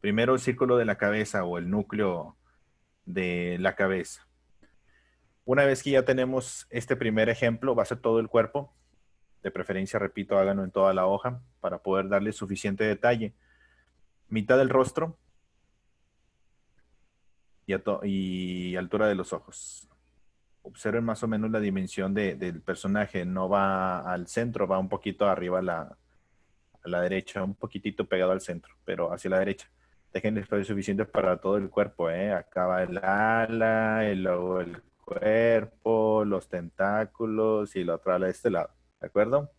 Primero el círculo de la cabeza o el núcleo de la cabeza. Una vez que ya tenemos este primer ejemplo, va a ser todo el cuerpo. De preferencia, repito, háganlo en toda la hoja para poder darle suficiente detalle. Mitad del rostro y altura de los ojos. Observen más o menos la dimensión del personaje. No va al centro, va un poquito arriba a la derecha, un poquitito pegado al centro, pero hacia la derecha. Dejen espacio suficiente para todo el cuerpo, ¿eh? Acá va el ala, luego el cuerpo, los tentáculos y la otra ala de este lado. ¿De acuerdo?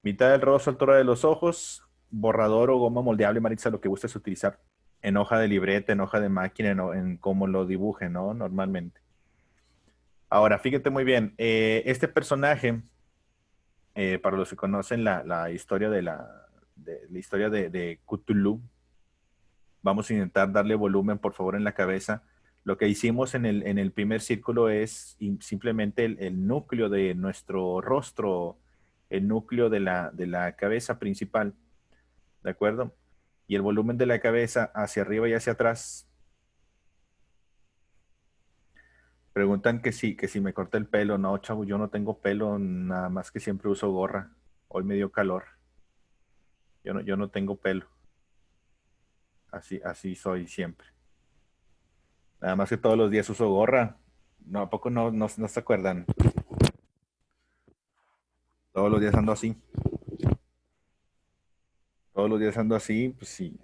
Mitad del rostro, altura de los ojos, borrador o goma moldeable, Maritza, lo que gustes utilizar. En hoja de libreta, en hoja de máquina, en cómo lo dibuje, ¿no? Normalmente. Ahora, fíjate muy bien, este personaje, para los que conocen la historia la historia de Cthulhu, vamos a intentar darle volumen, por favor, en la cabeza. Lo que hicimos en el primer círculo es simplemente el núcleo de nuestro rostro, el núcleo de la cabeza principal, ¿de acuerdo? Y el volumen de la cabeza hacia arriba y hacia atrás. Preguntan que si me corté el pelo. No, chavo, yo no tengo pelo, nada más que siempre uso gorra. Hoy me dio calor. Yo no tengo pelo. Así soy siempre. Nada más que todos los días uso gorra. No, ¿a poco no se acuerdan? Todos los días ando así. Todos los días ando así, pues sí.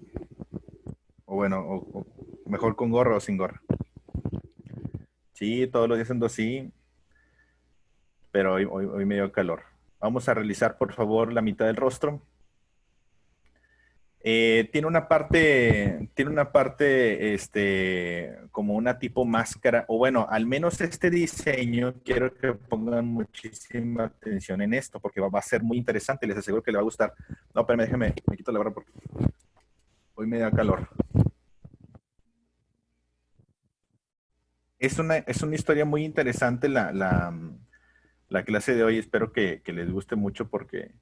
O bueno, o mejor con gorra o sin gorra. Sí, todos los días ando así, pero hoy me dio calor. Vamos a realizar, por favor, la mitad del rostro. Tiene una parte, como una tipo máscara, o bueno, al menos este diseño, quiero que pongan muchísima atención en esto, porque va a ser muy interesante, les aseguro que les va a gustar. No, pero déjeme, me quito la barra porque hoy me da calor. Es una historia muy interesante la clase de hoy, espero que les guste mucho porque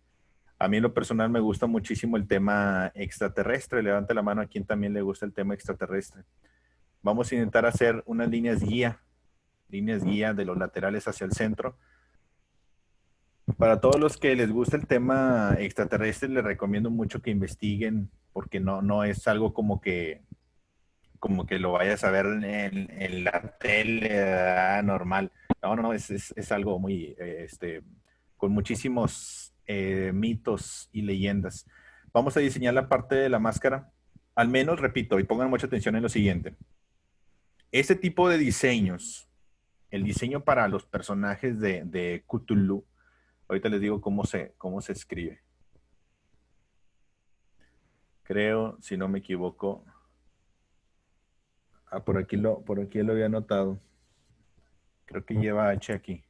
a mí en lo personal me gusta muchísimo el tema extraterrestre. Levante la mano a quien también le gusta el tema extraterrestre. Vamos a intentar hacer unas líneas guía de los laterales hacia el centro. Para todos los que les gusta el tema extraterrestre, les recomiendo mucho que investiguen, porque no es algo como que lo vayas a ver en la tele normal. No, es algo muy, con muchísimos mitos y leyendas. Vamos a diseñar la parte de la máscara. Al menos, repito, y pongan mucha atención en lo siguiente. Este tipo de diseños, el diseño para los personajes de Cthulhu, ahorita les digo cómo se escribe. Creo, si no me equivoco, por aquí lo había anotado. Creo que lleva H aquí.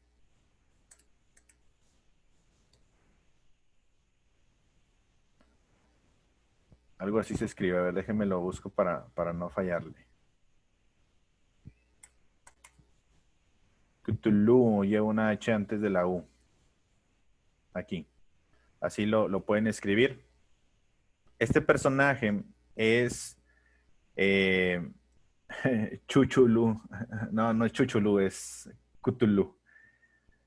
Algo así se escribe. A ver, déjenme lo busco para no fallarle. Cthulhu lleva una H antes de la U. Aquí. Así lo pueden escribir. Este personaje es eh, Chuchulú. No es Chuchulú, es Cthulhu.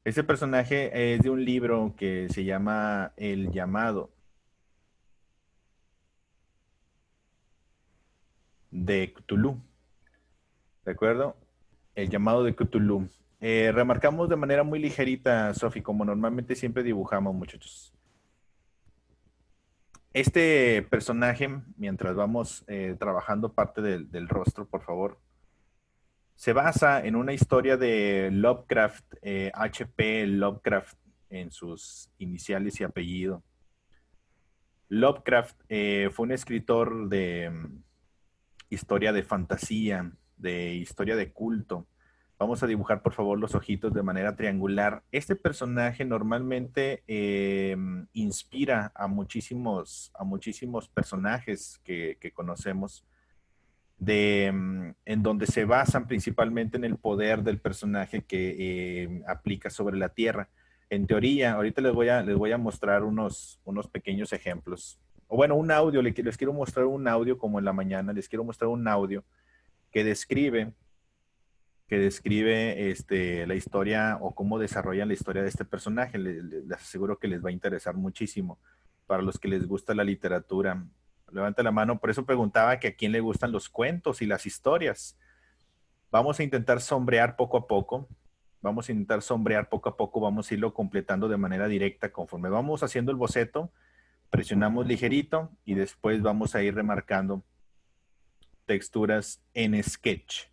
Este personaje es de un libro que se llama El Llamado de Cthulhu. ¿De acuerdo? El Llamado de Cthulhu. Remarcamos de manera muy ligerita, Sofi, como normalmente siempre dibujamos, muchachos. Este personaje, mientras vamos trabajando parte del rostro, por favor, se basa en una historia de Lovecraft, H.P. Lovecraft en sus iniciales y apellido. Lovecraft fue un escritor de historia de fantasía, de historia de culto. Vamos a dibujar, por favor, los ojitos de manera triangular. Este personaje normalmente inspira a muchísimos personajes que conocemos, en donde se basan principalmente en el poder del personaje que aplica sobre la Tierra. En teoría, ahorita les voy a mostrar unos pequeños ejemplos. o bueno, un audio, les quiero mostrar un audio como en la mañana, les quiero mostrar un audio que describe, la historia o cómo desarrollan la historia de este personaje. Les aseguro que les va a interesar muchísimo para los que les gusta la literatura. Levanta la mano, por eso preguntaba que a quién le gustan los cuentos y las historias. Vamos a intentar sombrear poco a poco. Vamos a intentar sombrear poco a poco, vamos a irlo completando de manera directa conforme vamos haciendo el boceto. Presionamos ligerito y después vamos a ir remarcando texturas en sketch.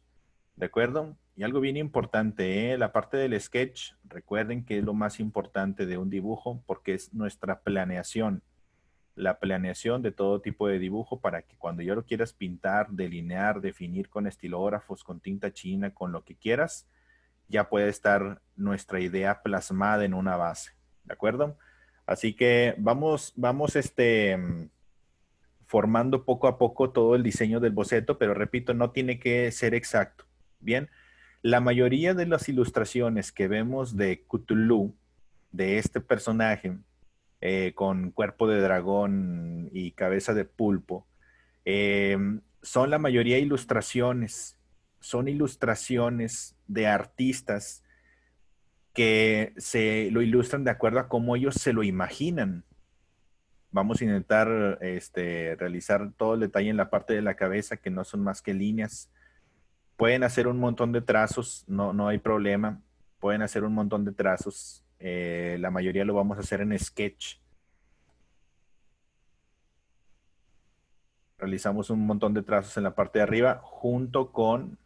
¿De acuerdo? Y algo bien importante, ¿eh? La parte del sketch, recuerden que es lo más importante de un dibujo porque es nuestra planeación. La planeación de todo tipo de dibujo para que cuando ya lo quieras pintar, delinear, definir con estilógrafos, con tinta china, con lo que quieras, ya puede estar nuestra idea plasmada en una base. ¿De acuerdo? Así que vamos formando poco a poco todo el diseño del boceto, pero repito, no tiene que ser exacto. Bien, la mayoría de las ilustraciones que vemos de Cthulhu, de este personaje con cuerpo de dragón y cabeza de pulpo, eh, son la mayoría ilustraciones, son ilustraciones de artistas que se lo ilustran de acuerdo a cómo ellos se lo imaginan. Vamos a intentar realizar todo el detalle en la parte de la cabeza, que no son más que líneas. Pueden hacer un montón de trazos, no hay problema. Pueden hacer un montón de trazos. La mayoría lo vamos a hacer en sketch. Realizamos un montón de trazos en la parte de arriba, junto con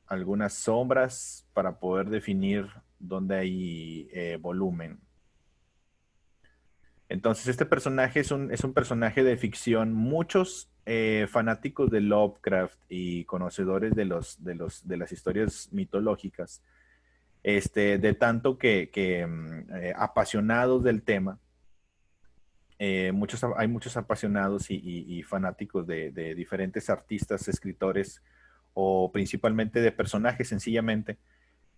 algunas sombras para poder definir dónde hay volumen. Entonces, este personaje es un personaje de ficción. Muchos fanáticos de Lovecraft y conocedores de las historias mitológicas, de tanto que apasionados del tema, hay muchos apasionados y fanáticos de diferentes artistas, escritores o principalmente de personajes sencillamente,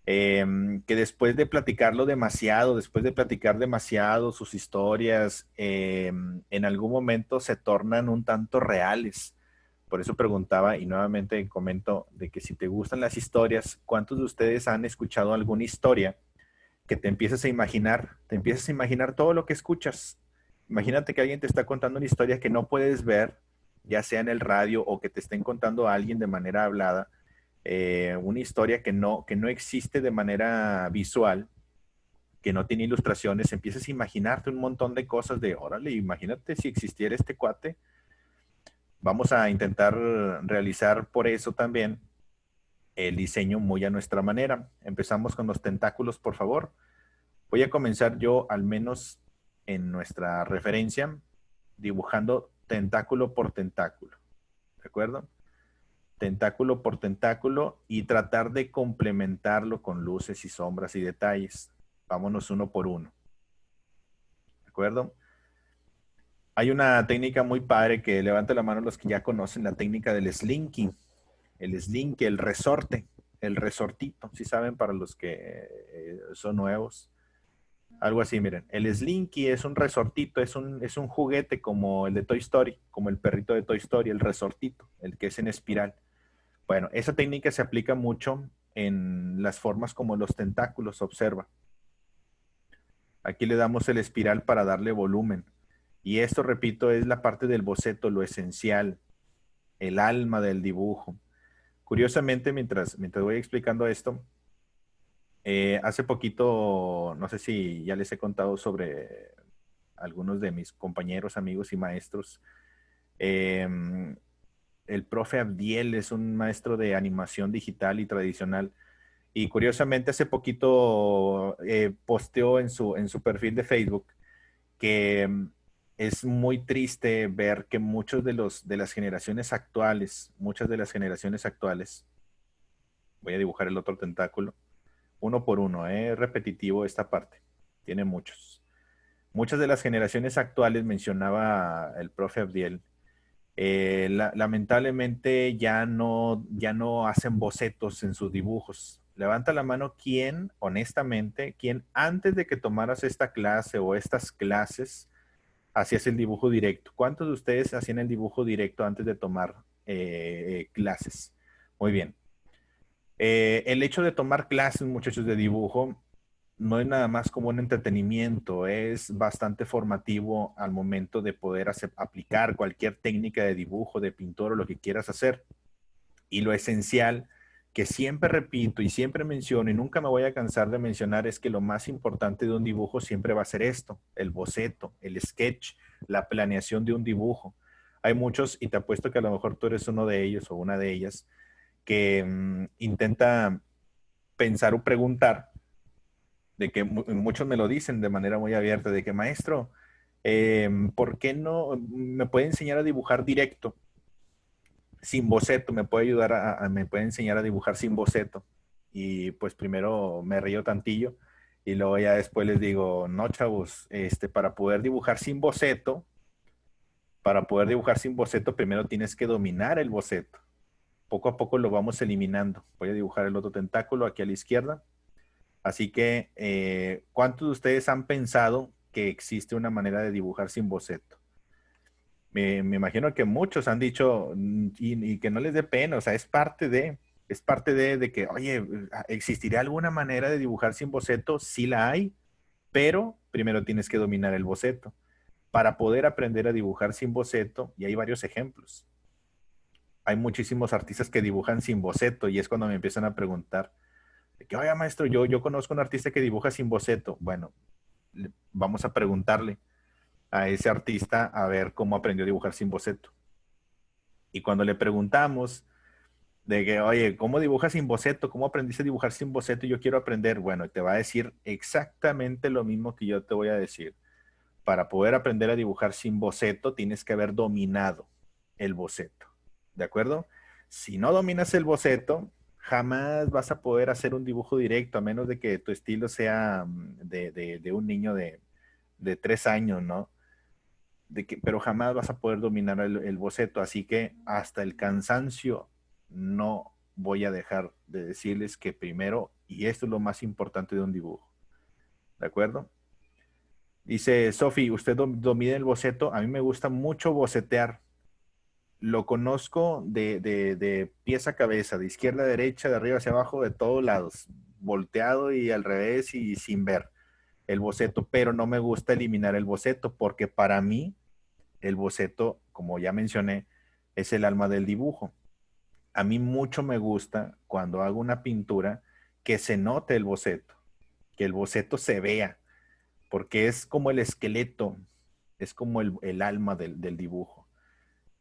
que después de platicarlo demasiado, después de platicar demasiado sus historias, en algún momento se tornan un tanto reales. Por eso preguntaba y nuevamente comento de que si te gustan las historias, ¿cuántos de ustedes han escuchado alguna historia que te empiezas a imaginar todo lo que escuchas? Imagínate que alguien te está contando una historia que no puedes ver, ya sea en el radio o que te estén contando a alguien de manera hablada, una historia que no existe de manera visual, que no tiene ilustraciones, empiezas a imaginarte un montón de cosas de, órale, imagínate si existiera este cuate. Vamos a intentar realizar por eso también el diseño muy a nuestra manera. Empezamos con los tentáculos, por favor. Voy a comenzar yo, al menos en nuestra referencia, dibujando tentáculo por tentáculo. ¿De acuerdo? Tentáculo por tentáculo y tratar de complementarlo con luces y sombras y detalles. Vámonos uno por uno. ¿De acuerdo? Hay una técnica muy padre que levanta la mano los que ya conocen la técnica del slinky. El slinky, el resorte, el resortito, si saben, para los que son nuevos. Algo así, miren. El Slinky es un resortito, es un juguete como el de Toy Story, como el perrito de Toy Story, el resortito, el que es en espiral. Bueno, esa técnica se aplica mucho en las formas como los tentáculos, observa. Aquí le damos el espiral para darle volumen. Y esto, repito, es la parte del boceto, lo esencial, el alma del dibujo. Curiosamente, mientras voy explicando esto, hace poquito, no sé si ya les he contado sobre algunos de mis compañeros, amigos y maestros. Eh, el profe Abdiel es un maestro de animación digital y tradicional. Y curiosamente hace poquito posteó en su perfil de Facebook que es muy triste ver que de las generaciones actuales, muchas de las generaciones actuales, voy a dibujar el otro tentáculo, uno por uno, es repetitivo esta parte, tiene muchos. Muchas de las generaciones actuales, mencionaba el profe Abdiel, lamentablemente ya no hacen bocetos en sus dibujos. Levanta la mano quién, honestamente, quién antes de que tomaras esta clase o estas clases, hacías el dibujo directo. ¿Cuántos de ustedes hacían el dibujo directo antes de tomar clases? Muy bien. El hecho de tomar clases, muchachos, de dibujo, no es nada más como un entretenimiento, es bastante formativo al momento de poder aplicar cualquier técnica de dibujo, de pintor o lo que quieras hacer. Y lo esencial que siempre repito y siempre menciono y nunca me voy a cansar de mencionar es que lo más importante de un dibujo siempre va a ser esto, el boceto, el sketch, la planeación de un dibujo. Hay muchos, y te apuesto que a lo mejor tú eres uno de ellos o una de ellas, que intenta pensar o preguntar, de que muchos me lo dicen de manera muy abierta, de que maestro, ¿por qué no me puede enseñar a dibujar directo? Sin boceto, me puede ayudar me puede enseñar a dibujar sin boceto. Y pues primero me río tantillo y luego ya después les digo, no, chavos, para poder dibujar sin boceto, primero tienes que dominar el boceto. Poco a poco lo vamos eliminando. Voy a dibujar el otro tentáculo aquí a la izquierda. Así que, ¿cuántos de ustedes han pensado que existe una manera de dibujar sin boceto? Me imagino que muchos han dicho y que no les dé pena, o sea, es parte de que, oye, ¿existiría alguna manera de dibujar sin boceto? Sí la hay, pero primero tienes que dominar el boceto. Para poder aprender a dibujar sin boceto, y hay varios ejemplos. Hay muchísimos artistas que dibujan sin boceto y es cuando me empiezan a preguntar, de que, oye, maestro, yo conozco un artista que dibuja sin boceto. Bueno, vamos a preguntarle a ese artista a ver cómo aprendió a dibujar sin boceto. Y cuando le preguntamos de que, oye, ¿cómo dibujas sin boceto? ¿Cómo aprendiste a dibujar sin boceto? Yo quiero aprender. Bueno, te va a decir exactamente lo mismo que yo te voy a decir. Para poder aprender a dibujar sin boceto, tienes que haber dominado el boceto. ¿De acuerdo? Si no dominas el boceto, jamás vas a poder hacer un dibujo directo, a menos de que tu estilo sea de un niño de 3 años, ¿no? Pero jamás vas a poder dominar el boceto. Así que hasta el cansancio no voy a dejar de decirles que primero, y esto es lo más importante de un dibujo, ¿de acuerdo? Dice Sofi, ¿usted domina el boceto? A mí me gusta mucho bocetear. Lo conozco de pies a cabeza, de izquierda a derecha, de arriba hacia abajo, de todos lados, volteado y al revés y sin ver el boceto, pero no me gusta eliminar el boceto porque para mí el boceto, como ya mencioné, es el alma del dibujo. A mí mucho me gusta cuando hago una pintura que se note el boceto, que el boceto se vea, porque es como el esqueleto, es como el alma del dibujo.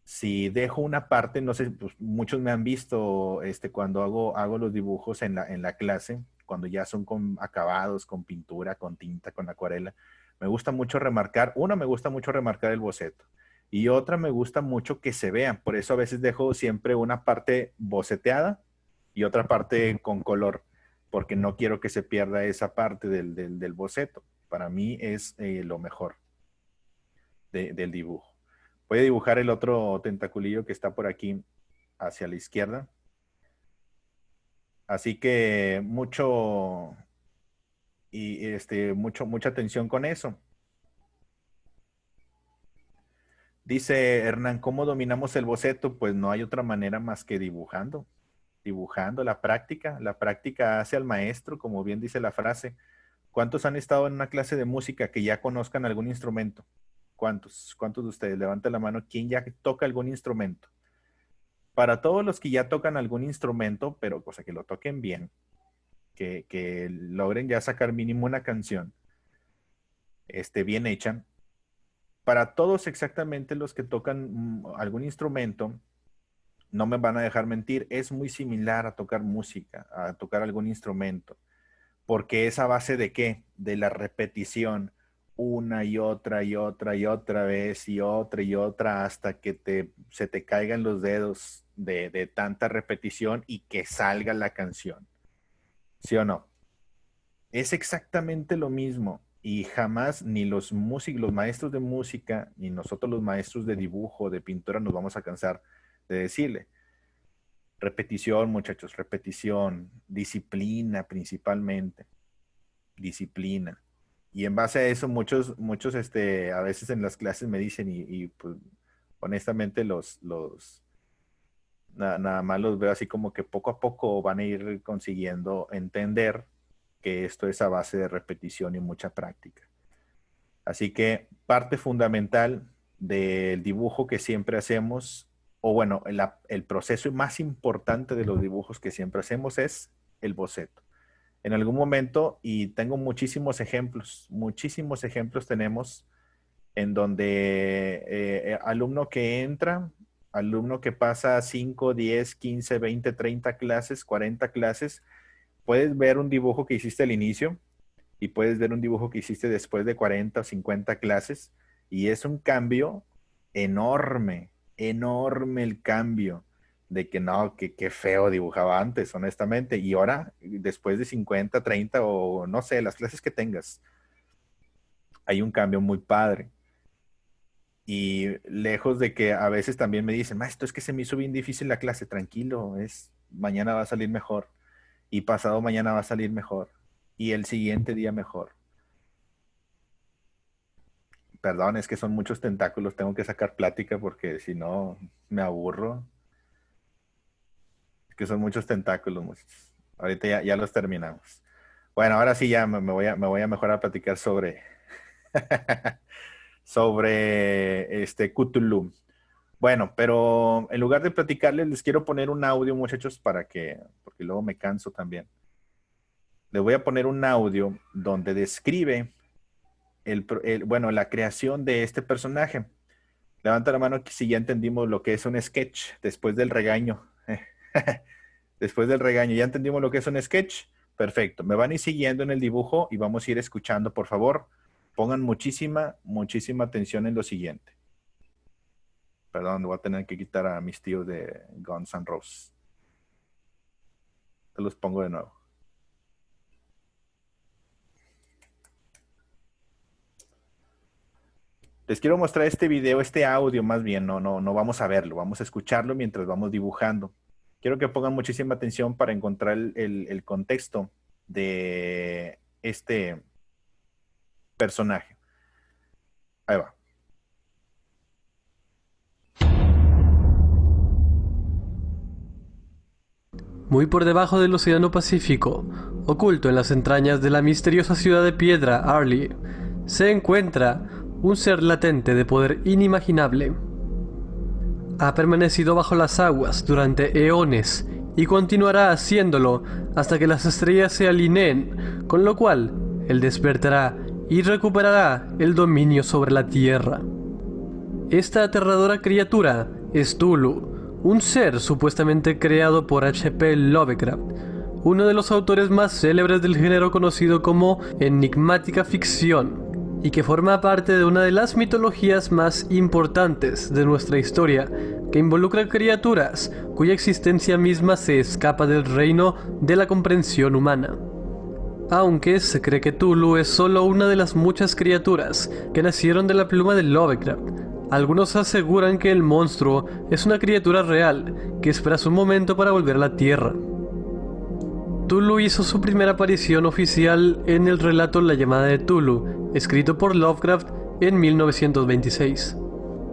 Si dejo una parte, no sé, pues muchos me han visto cuando hago los dibujos en la clase, cuando ya son con acabados, con pintura, con tinta, con acuarela. Me gusta mucho remarcar, una me gusta mucho remarcar el boceto y otra me gusta mucho que se vean. Por eso a veces dejo siempre una parte boceteada y otra parte con color, porque no quiero que se pierda esa parte del boceto. Para mí es lo mejor del dibujo. Voy a dibujar el otro tentaculillo que está por aquí hacia la izquierda. Así que mucha atención con eso. Dice Hernán, ¿cómo dominamos el boceto? Pues no hay otra manera más que dibujando. Dibujando la práctica hace al maestro, como bien dice la frase. ¿Cuántos han estado en una clase de música que ya conozcan algún instrumento? ¿Cuántos? ¿Cuántos de ustedes? Levanten la mano. ¿Quién ya toca algún instrumento? Para todos los que ya tocan algún instrumento, pero cosa que lo toquen bien, que logren ya sacar mínimo una canción bien hecha. Para todos exactamente los que tocan algún instrumento, no me van a dejar mentir, es muy similar a tocar música, a tocar algún instrumento, porque es a base de qué? De la repetición, una y otra y otra y otra vez y otra hasta que se te caigan los dedos de tanta repetición y que salga la canción. ¿Sí o no? Es exactamente lo mismo y jamás ni los músicos, los maestros de música, ni nosotros los maestros de dibujo, de pintura, nos vamos a cansar de decirle. Repetición, muchachos, repetición, disciplina principalmente, disciplina. y en base a eso muchos a veces en las clases me dicen y pues honestamente nada más los veo así como que poco a poco van a ir consiguiendo entender que esto es a base de repetición y mucha práctica. Así que parte fundamental del dibujo que siempre hacemos, o bueno, el proceso más importante de los dibujos que siempre hacemos es el boceto. En algún momento, y tengo muchísimos ejemplos tenemos en donde alumno que entra, alumno que pasa 5, 10, 15, 20, 30 clases, 40 clases, puedes ver un dibujo que hiciste al inicio y puedes ver un dibujo que hiciste después de 40 o 50 clases y es un cambio enorme, enorme el cambio de que no, que feo dibujaba antes, honestamente, y ahora, después de 50, 30 o no sé, las clases que tengas, hay un cambio muy padre. Y lejos de que a veces también me dicen, maestro, es que se me hizo bien difícil la clase, tranquilo, mañana va a salir mejor, y pasado mañana va a salir mejor, y el siguiente día mejor. Perdón, es que son muchos tentáculos, tengo que sacar plática porque si no me aburro. Es que son muchos tentáculos, muchachos. Ahorita ya los terminamos. Bueno, ahora sí ya me voy a mejorar a platicar sobre sobre Cthulhu. Bueno, pero en lugar de platicarles, les quiero poner un audio, muchachos, porque luego me canso también. Les voy a poner un audio donde describe la creación de este personaje. Levanta la mano si ya entendimos lo que es un sketch después del regaño. Después del regaño, ¿ya entendimos lo que es un sketch? Perfecto. Me van a ir siguiendo en el dibujo y vamos a ir escuchando, por favor. Pongan muchísima atención en lo siguiente. Perdón, voy a tener que quitar a mis tíos de Guns N' Roses. Te los pongo de nuevo. Les quiero mostrar este video, este audio más bien. No vamos a verlo, vamos a escucharlo mientras vamos dibujando. Quiero que pongan muchísima atención para encontrar el contexto de este personaje. Ahí va. Muy por debajo del Océano Pacífico, oculto en las entrañas de la misteriosa ciudad de piedra, Arlie, se encuentra un ser latente de poder inimaginable. Ha permanecido bajo las aguas durante eones y continuará haciéndolo hasta que las estrellas se alineen, con lo cual él despertará y recuperará el dominio sobre la Tierra. Esta aterradora criatura es Cthulhu, un ser supuestamente creado por H.P. Lovecraft, uno de los autores más célebres del género conocido como enigmática ficción, y que forma parte de una de las mitologías más importantes de nuestra historia, que involucra criaturas cuya existencia misma se escapa del reino de la comprensión humana. Aunque se cree que Cthulhu es solo una de las muchas criaturas que nacieron de la pluma de Lovecraft, algunos aseguran que el monstruo es una criatura real que espera su momento para volver a la Tierra. Cthulhu hizo su primera aparición oficial en el relato La llamada de Cthulhu, escrito por Lovecraft en 1926.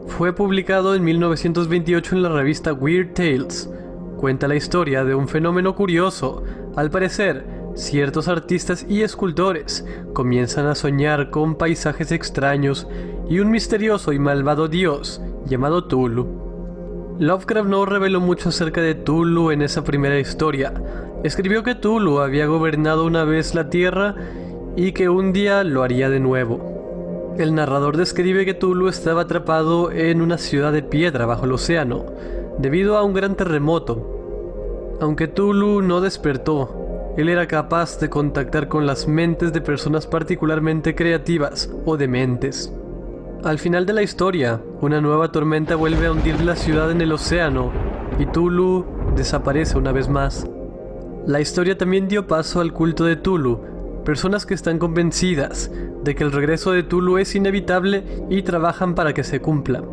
Fue publicado en 1928 en la revista Weird Tales. Cuenta la historia de un fenómeno curioso. Al parecer, ciertos artistas y escultores comienzan a soñar con paisajes extraños y un misterioso y malvado dios llamado Cthulhu. Lovecraft no reveló mucho acerca de Cthulhu en esa primera historia. Escribió que Cthulhu había gobernado una vez la Tierra y que un día lo haría de nuevo. El narrador describe que Cthulhu estaba atrapado en una ciudad de piedra bajo el océano, debido a un gran terremoto. Aunque Cthulhu no despertó, él era capaz de contactar con las mentes de personas particularmente creativas o dementes. Al final de la historia, una nueva tormenta vuelve a hundir la ciudad en el océano y Cthulhu desaparece una vez más. La historia también dio paso al culto de Cthulhu, personas que están convencidas de que el regreso de Cthulhu es inevitable y trabajan para que se cumpla.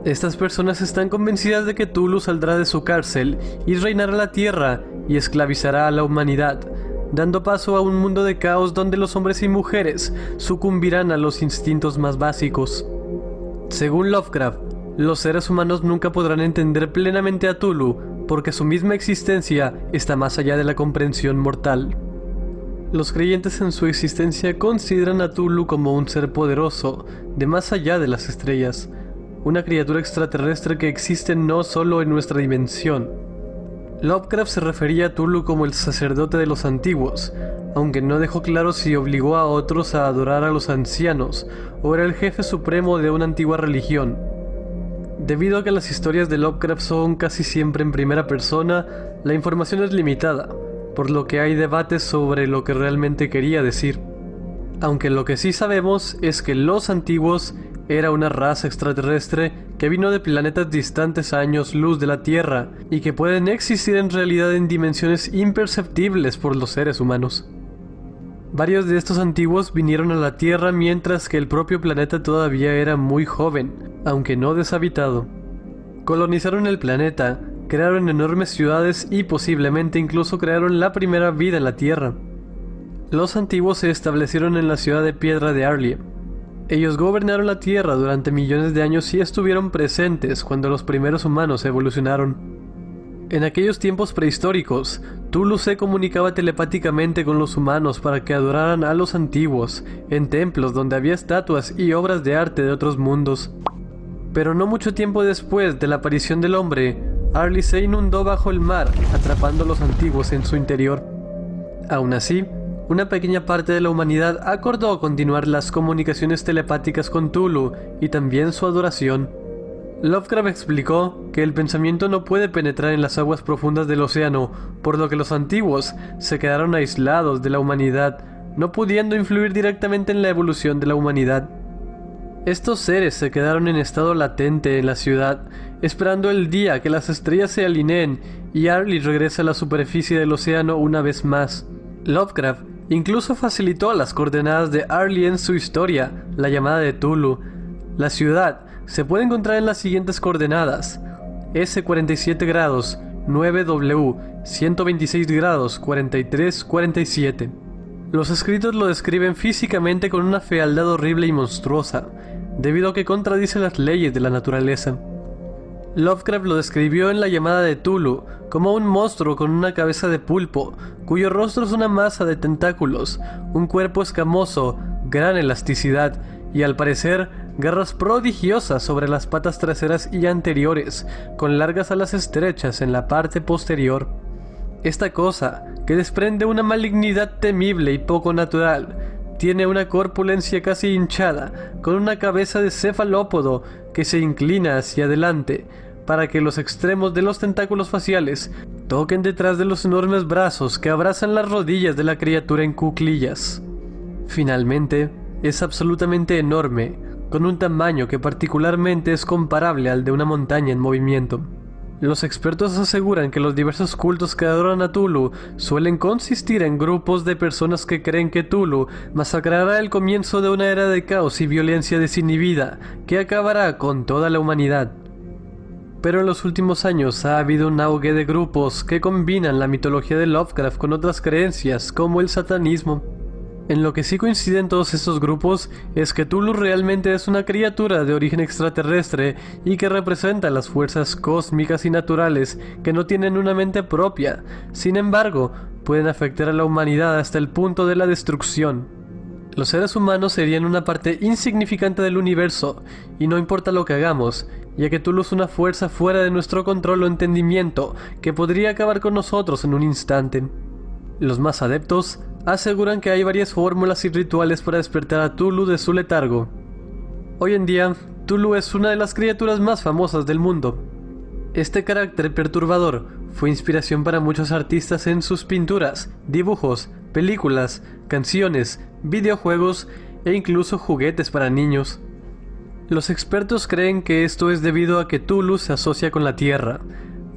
Estas personas están convencidas de que Cthulhu saldrá de su cárcel y reinará la Tierra y esclavizará a la humanidad, dando paso a un mundo de caos donde los hombres y mujeres sucumbirán a los instintos más básicos. Según Lovecraft, los seres humanos nunca podrán entender plenamente a Cthulhu porque su misma existencia está más allá de la comprensión mortal. Los creyentes en su existencia consideran a Cthulhu como un ser poderoso, de más allá de las estrellas, una criatura extraterrestre que existe no solo en nuestra dimensión. Lovecraft se refería a Cthulhu como el sacerdote de los antiguos, aunque no dejó claro si obligó a otros a adorar a los ancianos o era el jefe supremo de una antigua religión. Debido a que las historias de Lovecraft son casi siempre en primera persona, la información es limitada, por lo que hay debates sobre lo que realmente quería decir. Aunque lo que sí sabemos es que los antiguos era una raza extraterrestre que vino de planetas distantes a años luz de la Tierra y que pueden existir en realidad en dimensiones imperceptibles por los seres humanos. Varios de estos antiguos vinieron a la Tierra mientras que el propio planeta todavía era muy joven, aunque no deshabitado. Colonizaron el planeta, crearon enormes ciudades y posiblemente incluso crearon la primera vida en la Tierra. Los antiguos se establecieron en la ciudad de piedra de Arlie. Ellos gobernaron la Tierra durante millones de años y estuvieron presentes cuando los primeros humanos evolucionaron. En aquellos tiempos prehistóricos, Cthulhu se comunicaba telepáticamente con los humanos para que adoraran a los antiguos, en templos donde había estatuas y obras de arte de otros mundos. Pero no mucho tiempo después de la aparición del hombre, Arlie se inundó bajo el mar, atrapando a los antiguos en su interior. Aún así, una pequeña parte de la humanidad acordó continuar las comunicaciones telepáticas con Cthulhu y también su adoración. Lovecraft explicó que el pensamiento no puede penetrar en las aguas profundas del océano, por lo que los antiguos se quedaron aislados de la humanidad, no pudiendo influir directamente en la evolución de la humanidad. Estos seres se quedaron en estado latente en la ciudad, esperando el día que las estrellas se alineen y Arlie regrese a la superficie del océano una vez más. Lovecraft incluso facilitó las coordenadas de Arlie en su historia, la llamada de Cthulhu. La ciudad se puede encontrar en las siguientes coordenadas: S47 grados, 9W, 126 grados, 43, 47. Los escritos lo describen físicamente con una fealdad horrible y monstruosa, debido a que contradice las leyes de la naturaleza. Lovecraft lo describió en la llamada de Cthulhu como un monstruo con una cabeza de pulpo, cuyo rostro es una masa de tentáculos, un cuerpo escamoso, gran elasticidad y al parecer garras prodigiosas sobre las patas traseras y anteriores, con largas alas estrechas en la parte posterior. Esta cosa, que desprende una malignidad temible y poco natural, tiene una corpulencia casi hinchada, con una cabeza de cefalópodo que se inclina hacia adelante, para que los extremos de los tentáculos faciales toquen detrás de los enormes brazos que abrazan las rodillas de la criatura en cuclillas. Finalmente, es absolutamente enorme, con un tamaño que particularmente es comparable al de una montaña en movimiento. Los expertos aseguran que los diversos cultos que adoran a Cthulhu suelen consistir en grupos de personas que creen que Cthulhu masacrará el comienzo de una era de caos y violencia desinhibida que acabará con toda la humanidad. Pero en los últimos años ha habido un auge de grupos que combinan la mitología de Lovecraft con otras creencias como el satanismo. En lo que sí coinciden todos estos grupos es que Cthulhu realmente es una criatura de origen extraterrestre y que representa las fuerzas cósmicas y naturales que no tienen una mente propia. Sin embargo, pueden afectar a la humanidad hasta el punto de la destrucción. Los seres humanos serían una parte insignificante del universo, y no importa lo que hagamos, ya que Cthulhu es una fuerza fuera de nuestro control o entendimiento que podría acabar con nosotros en un instante. Los más adeptos aseguran que hay varias fórmulas y rituales para despertar a Cthulhu de su letargo. Hoy en día, Cthulhu es una de las criaturas más famosas del mundo. Este carácter perturbador fue inspiración para muchos artistas en sus pinturas, dibujos, películas, canciones, videojuegos e incluso juguetes para niños. Los expertos creen que esto es debido a que Cthulhu se asocia con la Tierra,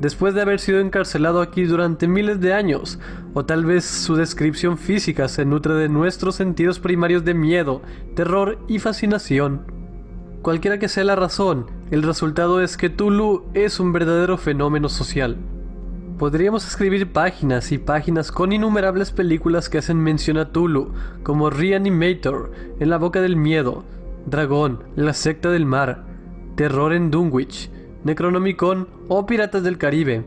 después de haber sido encarcelado aquí durante miles de años, o tal vez su descripción física se nutre de nuestros sentidos primarios de miedo, terror y fascinación. Cualquiera que sea la razón, el resultado es que Cthulhu es un verdadero fenómeno social. Podríamos escribir páginas y páginas con innumerables películas que hacen mención a Tulu, como Reanimator, En la boca del miedo, Dragón, La secta del mar, Terror en Dunwich, Necronomicon o Piratas del Caribe.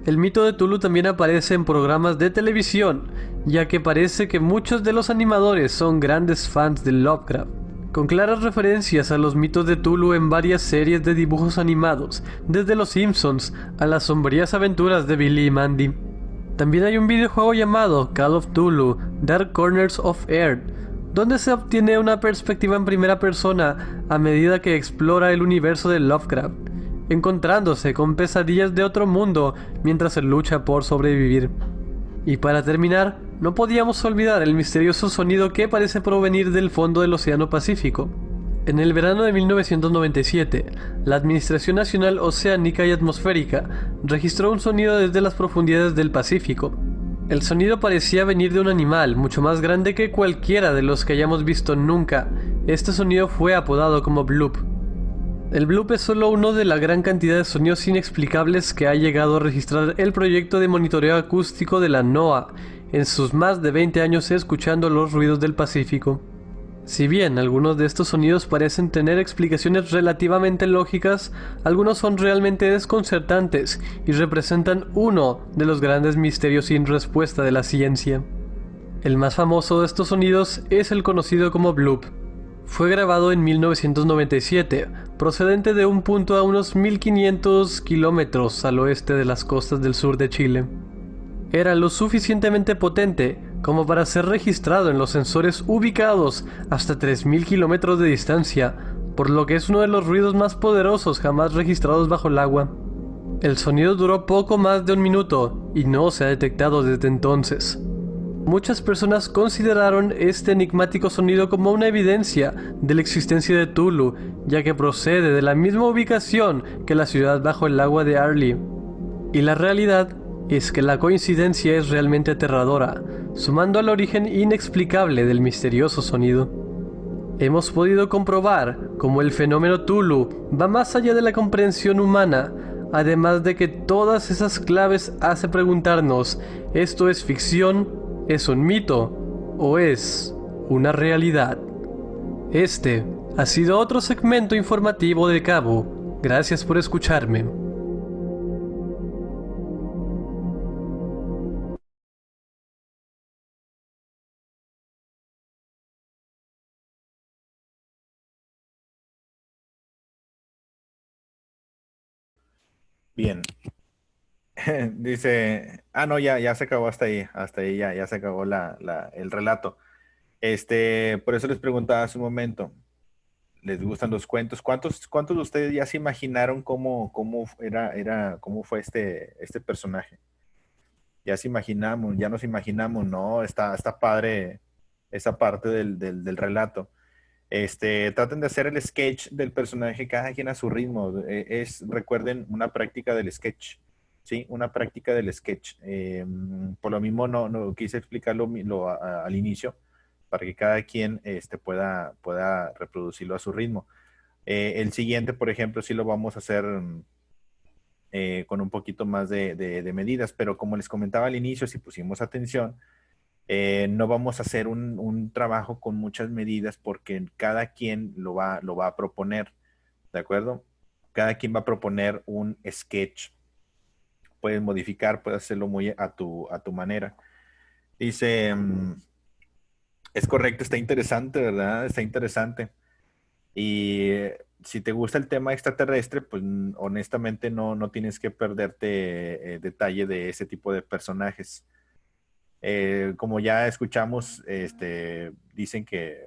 El mito de Tulu también aparece en programas de televisión, ya que parece que muchos de los animadores son grandes fans de Lovecraft, con claras referencias a los mitos de Tulu en varias series de dibujos animados, desde Los Simpsons a las sombrías aventuras de Billy y Mandy. También hay un videojuego llamado Call of Tulu, Dark Corners of Earth, donde se obtiene una perspectiva en primera persona a medida que explora el universo de Lovecraft, encontrándose con pesadillas de otro mundo mientras se lucha por sobrevivir. Y para terminar, no podíamos olvidar el misterioso sonido que parece provenir del fondo del Océano Pacífico. En el verano de 1997, la Administración Nacional Oceánica y Atmosférica registró un sonido desde las profundidades del Pacífico. El sonido parecía venir de un animal mucho más grande que cualquiera de los que hayamos visto nunca. Este sonido fue apodado como bloop. El bloop es solo uno de la gran cantidad de sonidos inexplicables que ha llegado a registrar el proyecto de monitoreo acústico de la NOAA en sus más de 20 años escuchando los ruidos del Pacífico. Si bien algunos de estos sonidos parecen tener explicaciones relativamente lógicas, algunos son realmente desconcertantes y representan uno de los grandes misterios sin respuesta de la ciencia. El más famoso de estos sonidos es el conocido como bloop. Fue grabado en 1997, procedente de un punto a unos 1500 kilómetros al oeste de las costas del sur de Chile. Era lo suficientemente potente como para ser registrado en los sensores ubicados hasta 3000 kilómetros de distancia, por lo que es uno de los ruidos más poderosos jamás registrados bajo el agua. El sonido duró poco más de un minuto y no se ha detectado desde entonces. Muchas personas consideraron este enigmático sonido como una evidencia de la existencia de Tulu, ya que procede de la misma ubicación que la ciudad bajo el agua de Arleigh. Y la realidad es que la coincidencia es realmente aterradora, sumando al origen inexplicable del misterioso sonido. Hemos podido comprobar cómo el fenómeno Tulu va más allá de la comprensión humana, además de que todas esas claves hace preguntarnos, ¿esto es ficción? ¿Es un mito? ¿O es una realidad? Este ha sido otro segmento informativo de Cabo. Gracias por escucharme. Bien, dice, no, ya se acabó hasta ahí ya se acabó el relato. Por eso les preguntaba hace un momento, ¿les gustan los cuentos? ¿Cuántos de ustedes ya se imaginaron cómo fue este personaje? Ya nos imaginamos, ¿no? Está padre esa parte del relato. Traten de hacer el sketch del personaje cada quien a su ritmo. Recuerden, una práctica del sketch, ¿sí? Una práctica del sketch. Por lo mismo no quise explicarlo al inicio, para que cada quien pueda reproducirlo a su ritmo. El siguiente, por ejemplo, sí lo vamos a hacer con un poquito más de medidas, pero como les comentaba al inicio, si pusimos atención, no vamos a hacer un trabajo con muchas medidas porque cada quien lo va a proponer, ¿de acuerdo? Cada quien va a proponer un sketch. Puedes modificar, puedes hacerlo muy a tu manera. Dice, es correcto, está interesante, ¿verdad? Está interesante. Y si te gusta el tema extraterrestre, pues honestamente no tienes que perderte detalle de ese tipo de personajes. Como ya escuchamos, dicen que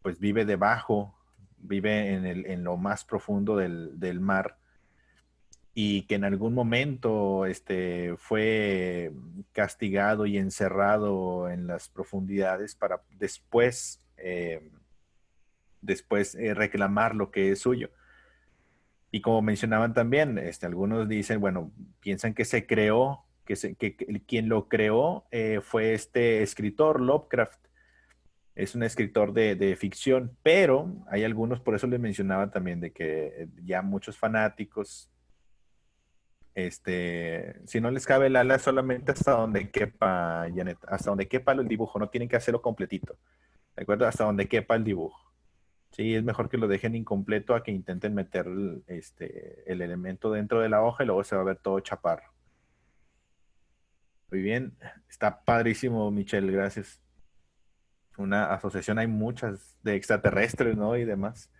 pues vive en lo más profundo del mar y que en algún momento fue castigado y encerrado en las profundidades para después reclamar lo que es suyo. Y como mencionaban también, algunos dicen, bueno, piensan que se creó, que quien lo creó fue este escritor, Lovecraft. Es un escritor de ficción, pero hay algunos, por eso les mencionaba también, de que ya muchos fanáticos Si no les cabe el ala, solamente hasta donde quepa, Janet, hasta donde quepa el dibujo, no tienen que hacerlo completito, ¿de acuerdo? Hasta donde quepa el dibujo. Sí, es mejor que lo dejen incompleto a que intenten meter el elemento dentro de la hoja y luego se va a ver todo chaparro. Muy bien, está padrísimo, Michelle, gracias. Una asociación, hay muchas de extraterrestres, ¿no? Y demás.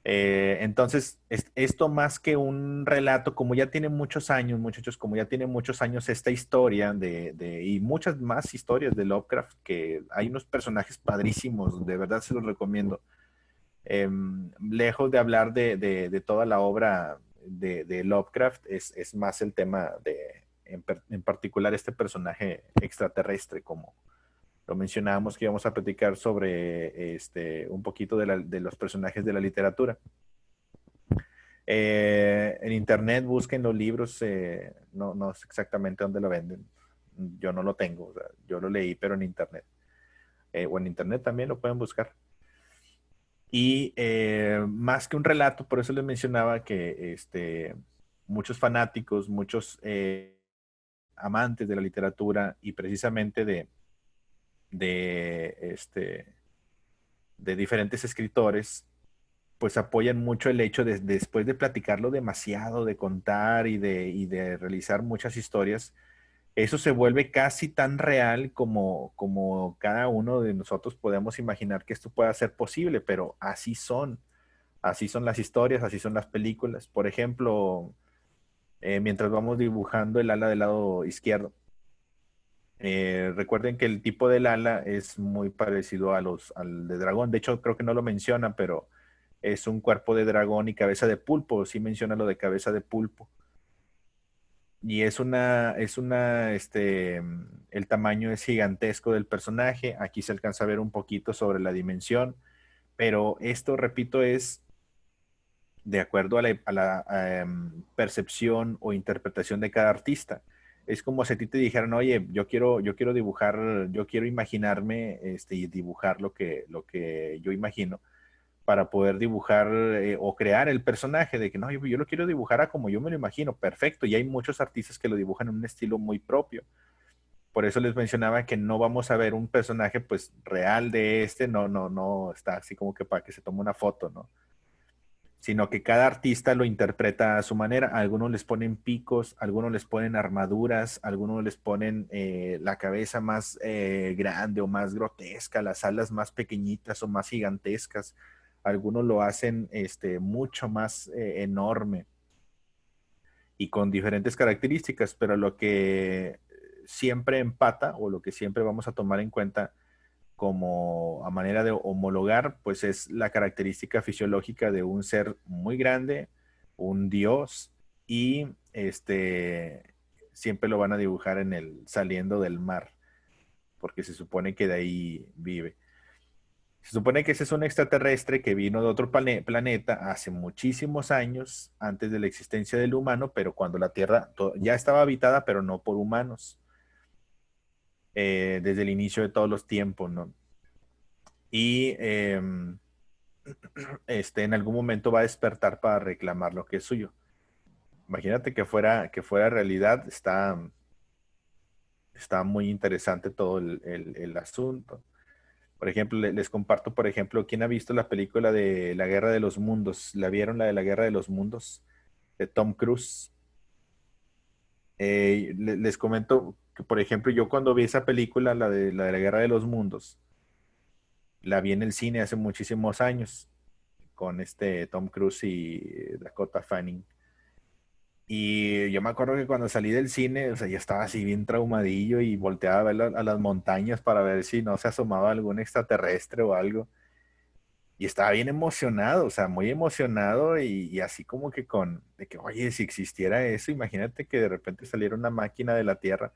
Entonces, esto más que un relato, como ya tiene muchos años, muchachos, como ya tiene muchos años esta historia y muchas más historias de Lovecraft, que hay unos personajes padrísimos, de verdad se los recomiendo. Lejos de hablar de toda la obra de Lovecraft, es más el tema en particular este personaje extraterrestre, como lo mencionábamos que íbamos a platicar sobre un poquito de los personajes de la literatura. En internet busquen los libros, no sé exactamente dónde lo venden. Yo no lo tengo, o sea, yo lo leí, pero en internet. O en internet también lo pueden buscar. Y más que un relato, por eso les mencionaba que muchos fanáticos, muchos amantes de la literatura y precisamente de, este, de diferentes escritores, pues apoyan mucho el hecho de después de platicarlo demasiado, de contar y de realizar muchas historias, eso se vuelve casi tan real como cada uno de nosotros podemos imaginar que esto pueda ser posible, pero así son las historias, así son las películas. Por ejemplo, mientras vamos dibujando el ala del lado izquierdo, recuerden que el tipo del ala es muy parecido al de dragón. De hecho, creo que no lo menciona, pero es un cuerpo de dragón y cabeza de pulpo. Sí menciona lo de cabeza de pulpo. Y el tamaño es gigantesco del personaje. Aquí se alcanza a ver un poquito sobre la dimensión, pero esto, repito, es de acuerdo a la percepción o interpretación de cada artista. Es como si a ti te dijeran, oye, yo quiero dibujar, yo quiero imaginarme y dibujar lo que yo imagino para poder dibujar o crear el personaje de que no, yo lo quiero dibujar a como yo me lo imagino. Perfecto. Y hay muchos artistas que lo dibujan en un estilo muy propio. Por eso les mencionaba que no vamos a ver un personaje pues real de no está así como que para que se tome una foto, ¿no? Sino que cada artista lo interpreta a su manera. Algunos les ponen picos, algunos les ponen armaduras, algunos les ponen la cabeza más grande o más grotesca, las alas más pequeñitas o más gigantescas. Algunos lo hacen mucho más enorme y con diferentes características, pero lo que siempre empata o lo que siempre vamos a tomar en cuenta como a manera de homologar, pues es la característica fisiológica de un ser muy grande, un dios, y siempre lo van a dibujar saliendo del mar, porque se supone que de ahí vive. Se supone que ese es un extraterrestre que vino de otro planeta hace muchísimos años, antes de la existencia del humano, pero cuando la Tierra ya estaba habitada, pero no por humanos, desde el inicio de todos los tiempos, ¿no? Y en algún momento va a despertar para reclamar lo que es suyo. Imagínate que fuera realidad, está muy interesante todo el asunto. Por ejemplo, les comparto, por ejemplo, ¿quién ha visto la película de La Guerra de los Mundos? ¿La vieron, la de la Guerra de los Mundos? De Tom Cruise. Les comento que, por ejemplo, yo cuando vi esa película, la de la Guerra de los Mundos, la vi en el cine hace muchísimos años, con Tom Cruise y Dakota Fanning. Y yo me acuerdo que cuando salí del cine, o sea, yo estaba así bien traumadillo y volteaba a ver a las montañas para ver si no se asomaba algún extraterrestre o algo. Y estaba bien emocionado, o sea, muy emocionado y así como que de que, oye, si existiera eso, imagínate que de repente saliera una máquina de la Tierra.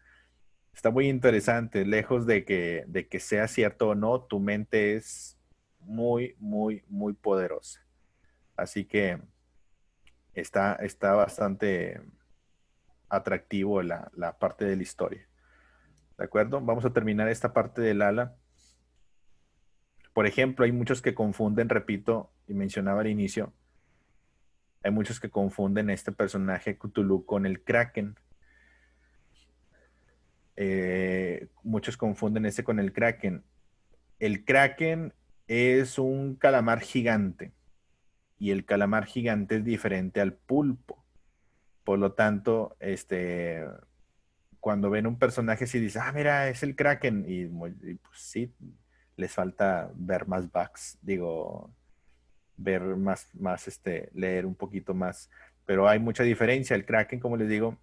Está muy interesante, lejos de que sea cierto o no, tu mente es muy, muy, muy poderosa. Así que está bastante atractivo la parte de la historia. ¿De acuerdo? Vamos a terminar esta parte del ala. Por ejemplo, hay muchos que confunden, repito, y mencionaba al inicio, Hay muchos que confunden este personaje Cthulhu con el Kraken. Muchos confunden este con el Kraken. El Kraken es un calamar gigante y el calamar gigante es diferente al pulpo. Por lo tanto, cuando ven un personaje así dicen, ah, mira, es el Kraken. Y pues sí, les falta ver más bugs, digo, ver leer un poquito más. Pero hay mucha diferencia. El Kraken, como les digo,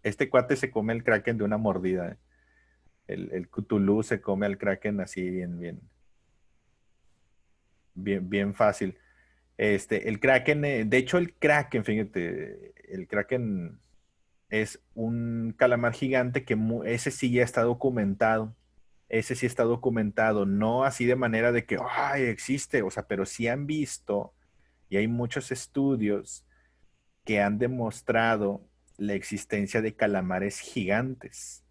este cuate se come el Kraken de una mordida. El Cthulhu se come al Kraken así bien fácil. El Kraken, de hecho el Kraken, fíjate, el Kraken es un calamar gigante que ese sí ya está documentado. Ese sí está documentado, no así de manera de que, ay, existe, o sea, pero sí han visto y hay muchos estudios que han demostrado la existencia de calamares gigantes.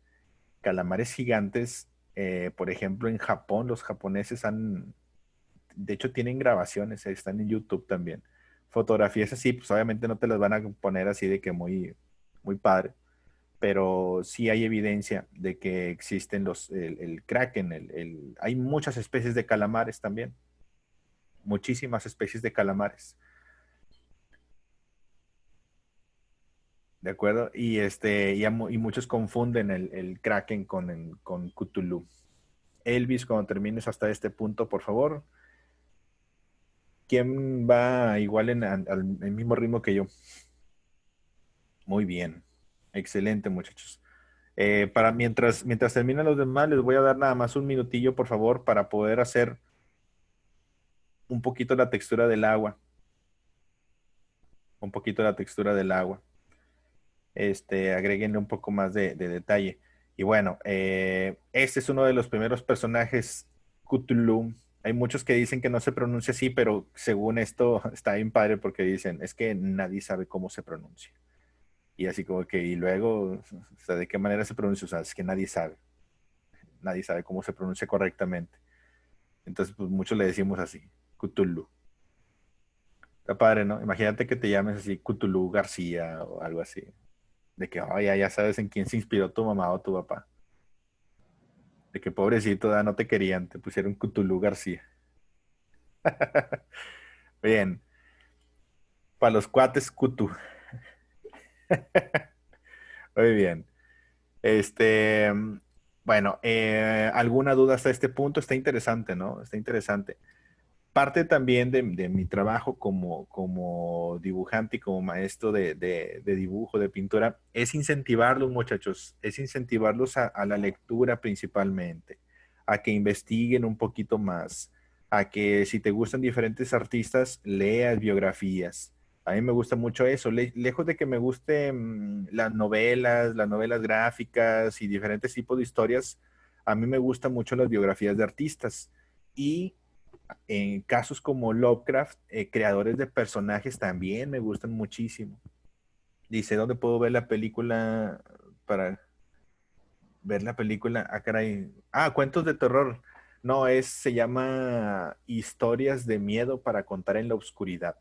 Calamares gigantes, por ejemplo, en Japón, los japoneses de hecho tienen grabaciones, están en YouTube también. Fotografías así, pues obviamente no te las van a poner así de que muy padre, pero sí hay evidencia de que existen el kraken, hay muchas especies de calamares también, muchísimas especies de calamares, ¿de acuerdo? Y muchos confunden el kraken con Cthulhu. Elvis, cuando termines hasta este punto, por favor, ¿quién va igual al mismo ritmo que yo? Muy bien, excelente muchachos. Mientras terminan los demás, les voy a dar nada más un minutillo, por favor, para poder hacer un poquito la textura del agua. Un poquito la textura del agua. Agréguenle un poco más de detalle. Y bueno, este es uno de los primeros personajes, Cthulhu. Hay muchos que dicen que no se pronuncia así, pero según esto está bien padre porque dicen, es que nadie sabe cómo se pronuncia. Y así como que, y luego, o sea, ¿de qué manera se pronuncia? O sea, es que nadie sabe. Nadie sabe cómo se pronuncia correctamente. Entonces, pues muchos le decimos así, Cthulhu. Está padre, ¿no? Imagínate que te llames así Cthulhu García o algo así. De que, oye, ya sabes en quién se inspiró tu mamá o tu papá. De que pobrecito, no te querían, te pusieron Cthulhu García. Bien, para los cuates Cutu. Muy bien. Este, bueno, ¿alguna duda hasta este punto? Está interesante, ¿no? Está interesante. Parte también de mi trabajo como dibujante y como maestro de dibujo, de pintura, es incentivarlos, muchachos, es incentivarlos a la lectura principalmente, a que investiguen un poquito más, a que si te gustan diferentes artistas, leas biografías. A mí me gusta mucho eso, lejos de que me gusten las novelas gráficas y diferentes tipos de historias, a mí me gustan mucho las biografías de artistas. Y en casos como Lovecraft, creadores de personajes también me gustan muchísimo. Dice, ¿dónde puedo ver la película para ver la película? Ah, caray. Ah, cuentos de terror. No, se llama Historias de miedo para contar en la oscuridad.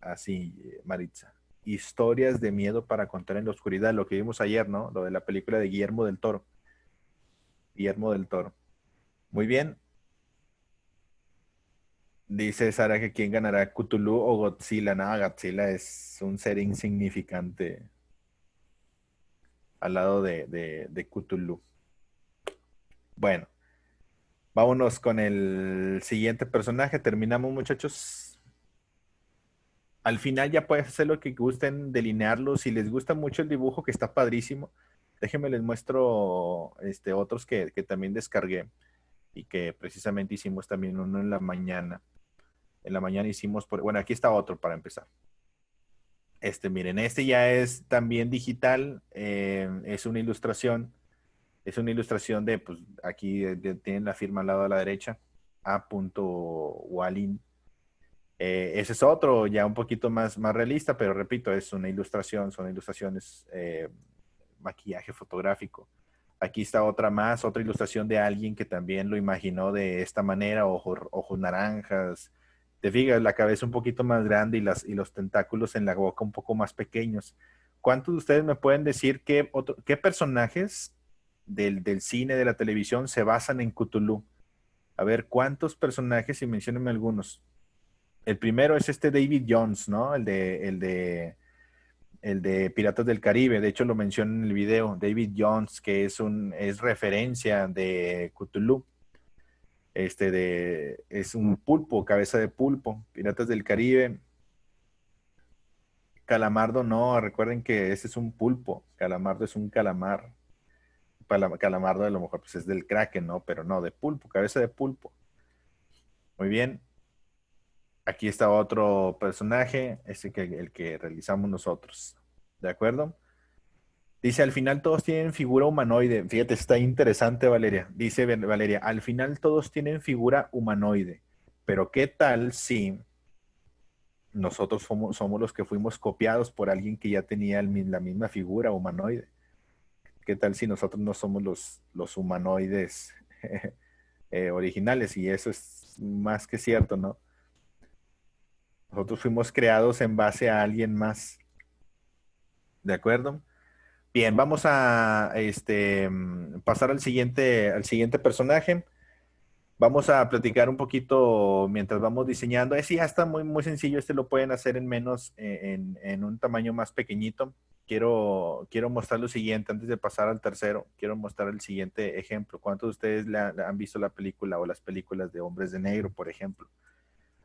Así, Maritza. Historias de miedo para contar en la oscuridad. Lo que vimos ayer, ¿no? Lo de la película de Guillermo del Toro. Guillermo del Toro. Muy bien. Dice Sara que quién ganará, Cthulhu o Godzilla. No, Godzilla es un ser insignificante al lado de Cthulhu. Bueno, vámonos con el siguiente personaje. Terminamos, muchachos. Al final ya puedes hacer lo que gusten, delinearlo. Si les gusta mucho el dibujo, que está padrísimo, déjenme les muestro otros que también descargué y que precisamente hicimos también uno en la mañana. En la mañana hicimos, bueno, aquí está otro para empezar. Miren, este ya es también digital, es una ilustración de, pues aquí tienen la firma al lado de la derecha, A. Walin. Ese es otro, ya un poquito más realista, pero repito, es una ilustración, son ilustraciones, maquillaje fotográfico. Aquí está otra ilustración de alguien que también lo imaginó de esta manera, ojos naranjas, Te fijas, la cabeza un poquito más grande y los tentáculos en la boca un poco más pequeños. ¿Cuántos de ustedes me pueden decir qué personajes del cine, de la televisión, se basan en Cthulhu? A ver, ¿cuántos personajes? Y menciónenme algunos. El primero es este David Jones, ¿no? El de Piratas del Caribe. De hecho, lo menciono en el video. David Jones, que es referencia de Cthulhu. Es un pulpo, cabeza de pulpo. Piratas del Caribe. Calamardo no, recuerden que ese es un pulpo. Calamardo es un calamar. Calamardo a lo mejor pues es del Kraken, ¿no? Pero no, de pulpo, cabeza de pulpo. Muy bien. Aquí está otro personaje, el que realizamos nosotros. ¿De acuerdo? Dice, al final todos tienen figura humanoide. Fíjate, está interesante, Valeria. Dice Valeria, al final todos tienen figura humanoide. Pero ¿qué tal si nosotros somos los que fuimos copiados por alguien que ya tenía la misma figura humanoide? ¿Qué tal si nosotros no somos los humanoides originales? Y eso es más que cierto, ¿no? Nosotros fuimos creados en base a alguien más. ¿De acuerdo? Bien, vamos a pasar al siguiente personaje. Vamos a platicar un poquito mientras vamos diseñando. Sí, ya está muy, muy sencillo. Este lo pueden hacer en menos, en un tamaño más pequeñito. Quiero mostrar lo siguiente antes de pasar al tercero. Quiero mostrar el siguiente ejemplo. ¿Cuántos de ustedes han visto la película o las películas de Hombres de Negro, por ejemplo?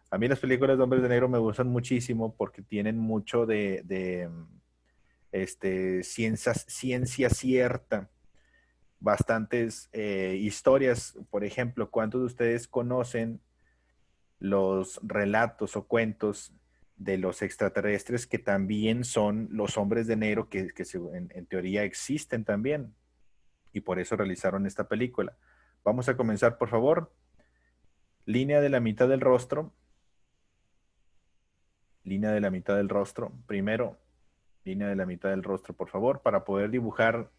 A mí las películas de Hombres de Negro me gustan muchísimo porque tienen mucho de ciencia cierta, bastantes historias. Por ejemplo, ¿cuántos de ustedes conocen los relatos o cuentos de los extraterrestres que también son los hombres de negro en teoría existen también? Y por eso realizaron esta película. Vamos a comenzar, por favor. Línea de la mitad del rostro. Línea de la mitad del rostro. Primero, línea de la mitad del rostro, por favor, para poder dibujar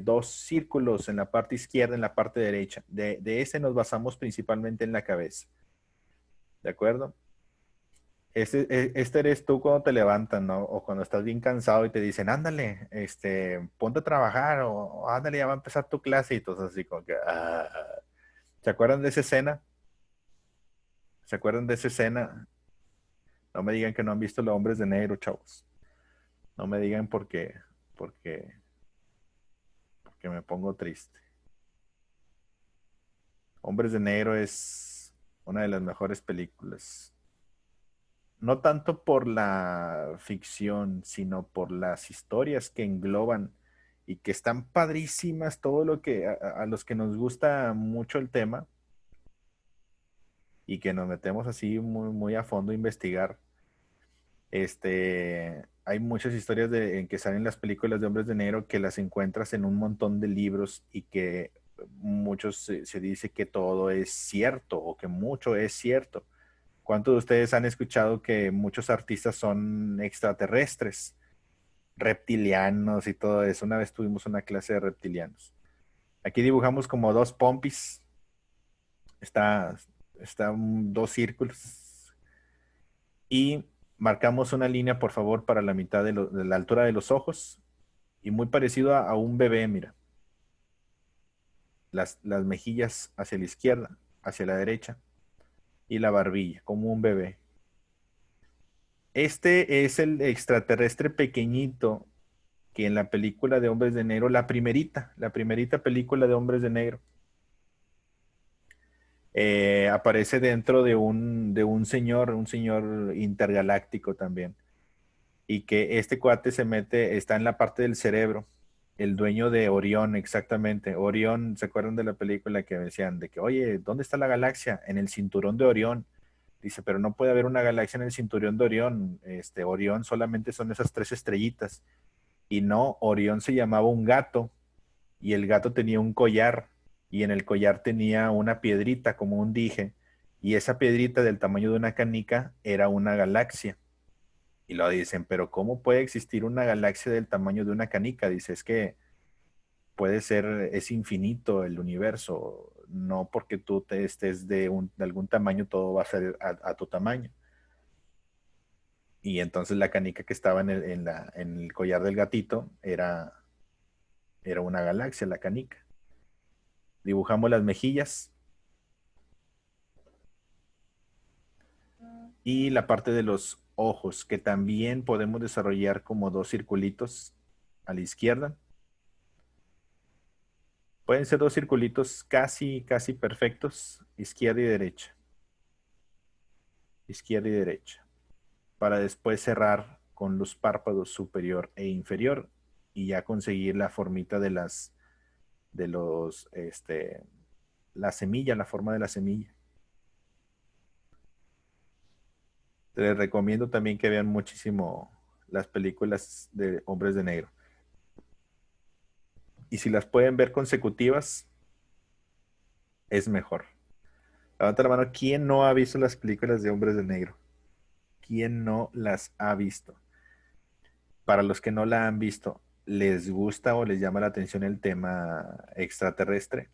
dos círculos en la parte izquierda, en la parte derecha. De ese nos basamos principalmente en la cabeza. ¿De acuerdo? Este eres tú cuando te levantan, ¿no? O cuando estás bien cansado y te dicen, ándale, ponte a trabajar, o ándale, ya va a empezar tu clase, y todos así como que, ah. ¿Se acuerdan de esa escena? ¿Se acuerdan de esa escena? No me digan que no han visto Los Hombres de Negro, chavos. No me digan porque, porque me pongo triste. Hombres de Negro es una de las mejores películas. No tanto por la ficción, sino por las historias que engloban y que están padrísimas, todo lo que a los que nos gusta mucho el tema y que nos metemos así muy, muy a fondo a investigar. Hay muchas historias en que salen las películas de Hombres de Negro que las encuentras en un montón de libros y que muchos se dice que todo es cierto o que mucho es cierto. ¿Cuántos de ustedes han escuchado que muchos artistas son extraterrestres, reptilianos y todo eso? Una vez tuvimos una clase de reptilianos. Aquí dibujamos como dos pompis. Está, están dos círculos. Y marcamos una línea, por favor, para la mitad de la altura de los ojos. Y muy parecido a un bebé, mira. Las mejillas hacia la izquierda, hacia la derecha. Y la barbilla, como un bebé. Este es el extraterrestre pequeñito que en la película de Hombres de Negro, la primerita película de Hombres de Negro, aparece dentro un señor intergaláctico también. Y que este cuate está en la parte del cerebro, el dueño de Orión, exactamente. Orión, ¿se acuerdan de la película que decían de que, oye, ¿dónde está la galaxia? En el cinturón de Orión. Dice, pero no puede haber una galaxia en el cinturón de Orión. Orión solamente son esas tres estrellitas. Y no, Orión se llamaba un gato y el gato tenía un collar y en el collar tenía una piedrita como un dije y esa piedrita del tamaño de una canica era una galaxia. Y lo dicen, pero ¿cómo puede existir una galaxia del tamaño de una canica? Dice, es que puede ser, es infinito el universo. No porque tú estés de algún tamaño, todo va a ser a tu tamaño. Y entonces la canica que estaba en el collar del gatito era una galaxia, la canica. Dibujamos las mejillas y la parte de los ojos, que también podemos desarrollar como dos circulitos a la izquierda. Pueden ser dos circulitos casi, casi perfectos, izquierda y derecha. Izquierda y derecha. Para después cerrar con los párpados superior e inferior y ya conseguir la formita la semilla, la forma de la semilla. Les recomiendo también que vean muchísimo las películas de Hombres de Negro. Y si las pueden ver consecutivas, es mejor. Levanta la mano, ¿quién no ha visto las películas de Hombres de Negro? ¿Quién no las ha visto? Para los que no la han visto, ¿les gusta o les llama la atención el tema extraterrestre?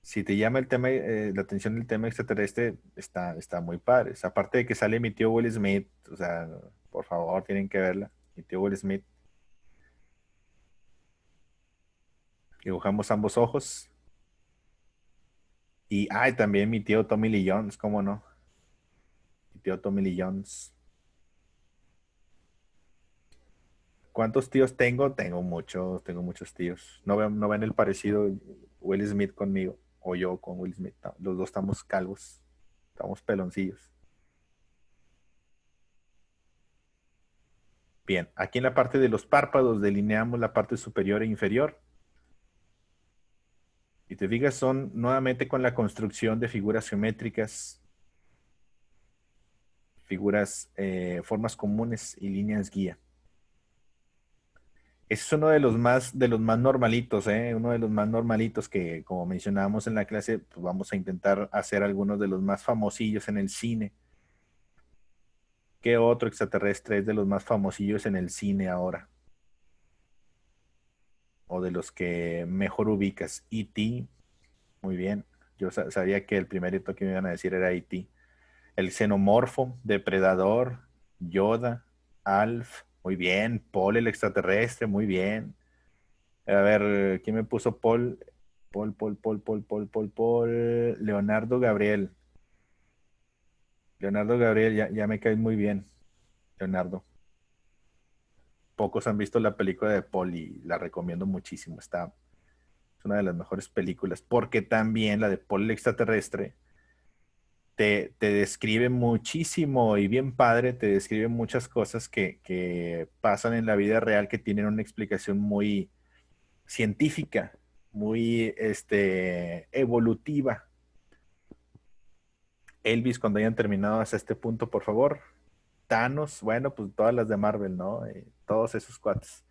Si te llama la atención el tema extraterrestre, está muy padre. Aparte de que sale mi tío Will Smith, o sea, por favor, tienen que verla. Mi tío Will Smith. Dibujamos ambos ojos. Y, ay, también mi tío Tommy Lee Jones, ¿cómo no? Mi tío Tommy Lee Jones. ¿Cuántos tíos tengo? Tengo muchos tíos. No ven el parecido Will Smith conmigo o yo con Will Smith. No, los dos estamos calvos, estamos peloncillos. Bien, aquí en la parte de los párpados delineamos la parte superior e inferior. Y te fijas, son nuevamente con la construcción de figuras geométricas, formas comunes y líneas guía. Ese es uno de los más normalitos, ¿eh? Uno de los más normalitos que, como mencionábamos en la clase, pues vamos a intentar hacer algunos de los más famosillos en el cine. ¿Qué otro extraterrestre es de los más famosillos en el cine ahora? O de los que mejor ubicas. E.T., muy bien. Yo sabía que el primerito que me iban a decir era E.T. El xenomorfo, Depredador, Yoda, Alf, muy bien. Paul el extraterrestre, muy bien. A ver, ¿quién me puso Paul? Paul. Leonardo Gabriel. Leonardo Gabriel, ya me cae muy bien. Leonardo. Pocos han visto la película de Paul y la recomiendo muchísimo. Es una de las mejores películas. Porque también la de Paul el extraterrestre te describe muchísimo y bien padre, te describe muchas cosas que pasan en la vida real que tienen una explicación muy científica, muy evolutiva. Elvis, cuando hayan terminado hasta este punto, por favor. Thanos, bueno, pues todas las de Marvel, ¿no? Todos esos cuates.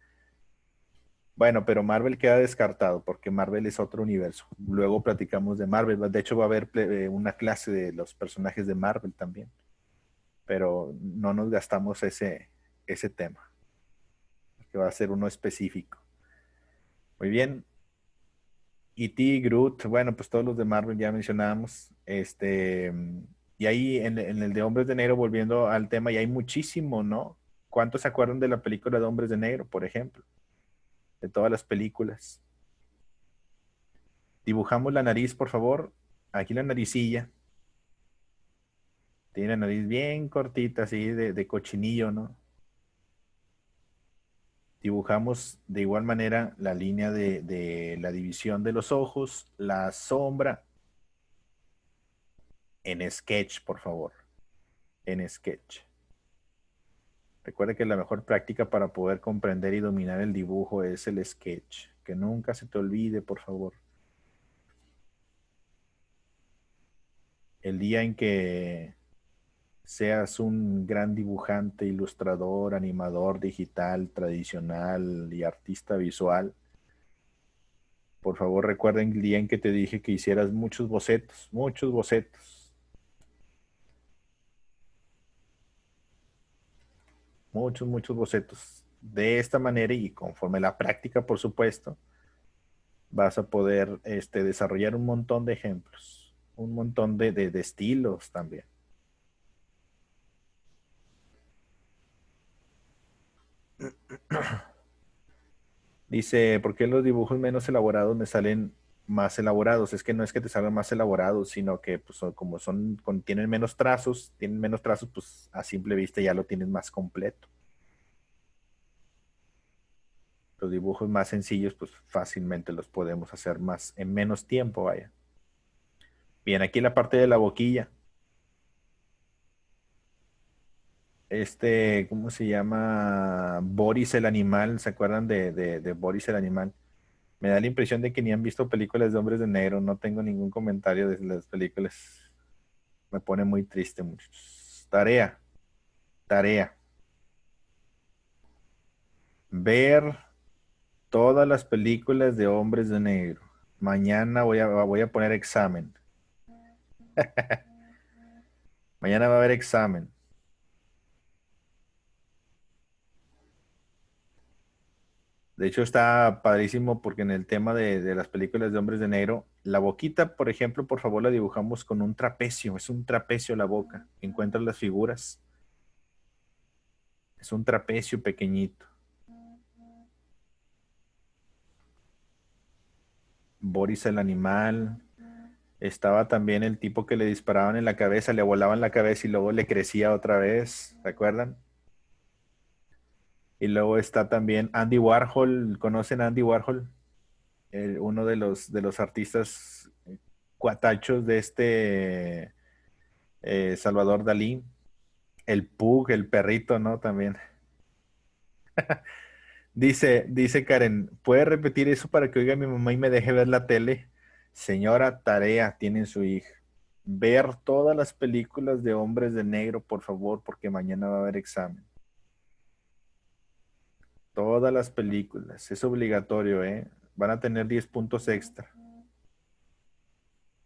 Bueno, pero Marvel queda descartado porque Marvel es otro universo. Luego platicamos de Marvel. De hecho, va a haber una clase de los personajes de Marvel también. Pero no nos gastamos ese tema, que va a ser uno específico. Muy bien. E.T., Groot, bueno, pues todos los de Marvel ya mencionábamos. Y ahí en el de Hombres de Negro, volviendo al tema, y hay muchísimo, ¿no? ¿Cuántos se acuerdan de la película de Hombres de Negro, por ejemplo? De todas las películas. Dibujamos la nariz, por favor. Aquí la naricilla. Tiene la nariz bien cortita, así de cochinillo, ¿no? Dibujamos de igual manera la línea de la división de los ojos, la sombra, en sketch, por favor. En sketch. Recuerda que la mejor práctica para poder comprender y dominar el dibujo es el sketch. Que nunca se te olvide, por favor. El día en que seas un gran dibujante, ilustrador, animador digital, tradicional y artista visual, por favor recuerden el día en que te dije que hicieras muchos bocetos, muchos bocetos, muchos bocetos de esta manera y conforme la práctica, por supuesto, vas a poder desarrollar un montón de ejemplos, un montón de estilos también. Dice, ¿por qué los dibujos menos elaborados me salen más elaborados? Es que no es que te salgan más elaborados, sino que pues, como tienen menos trazos, pues a simple vista ya lo tienes más completo. Los dibujos más sencillos, pues fácilmente los podemos hacer más en menos tiempo, vaya. Bien, aquí la parte de la boquilla. ¿Cómo se llama? Boris el animal, ¿se acuerdan de Boris el animal? Me da la impresión de que ni han visto películas de hombres de negro. No tengo ningún comentario de las películas. Me pone muy triste, muchachos. Tarea. Ver todas las películas de hombres de negro. Mañana voy a poner examen. Mañana va a haber examen. De hecho, está padrísimo porque en el tema de las películas de hombres de negro, la boquita, por ejemplo, por favor, la dibujamos con un trapecio. Es un trapecio la boca. Encuentras las figuras. Es un trapecio pequeñito. Boris el animal. Estaba también el tipo que le disparaban en la cabeza, le volaban la cabeza y luego le crecía otra vez. ¿Se acuerdan? Y luego está también Andy Warhol. ¿Conocen a Andy Warhol? Uno de los artistas cuatachos de Salvador Dalí. El Pug, el perrito, ¿no? También. Dice Karen, ¿puede repetir eso para que oiga mi mamá y me deje ver la tele? Señora, tarea tiene su hija. Ver todas las películas de hombres de negro, por favor, porque mañana va a haber examen. Todas las películas. Es obligatorio, ¿eh? Van a tener 10 puntos extra.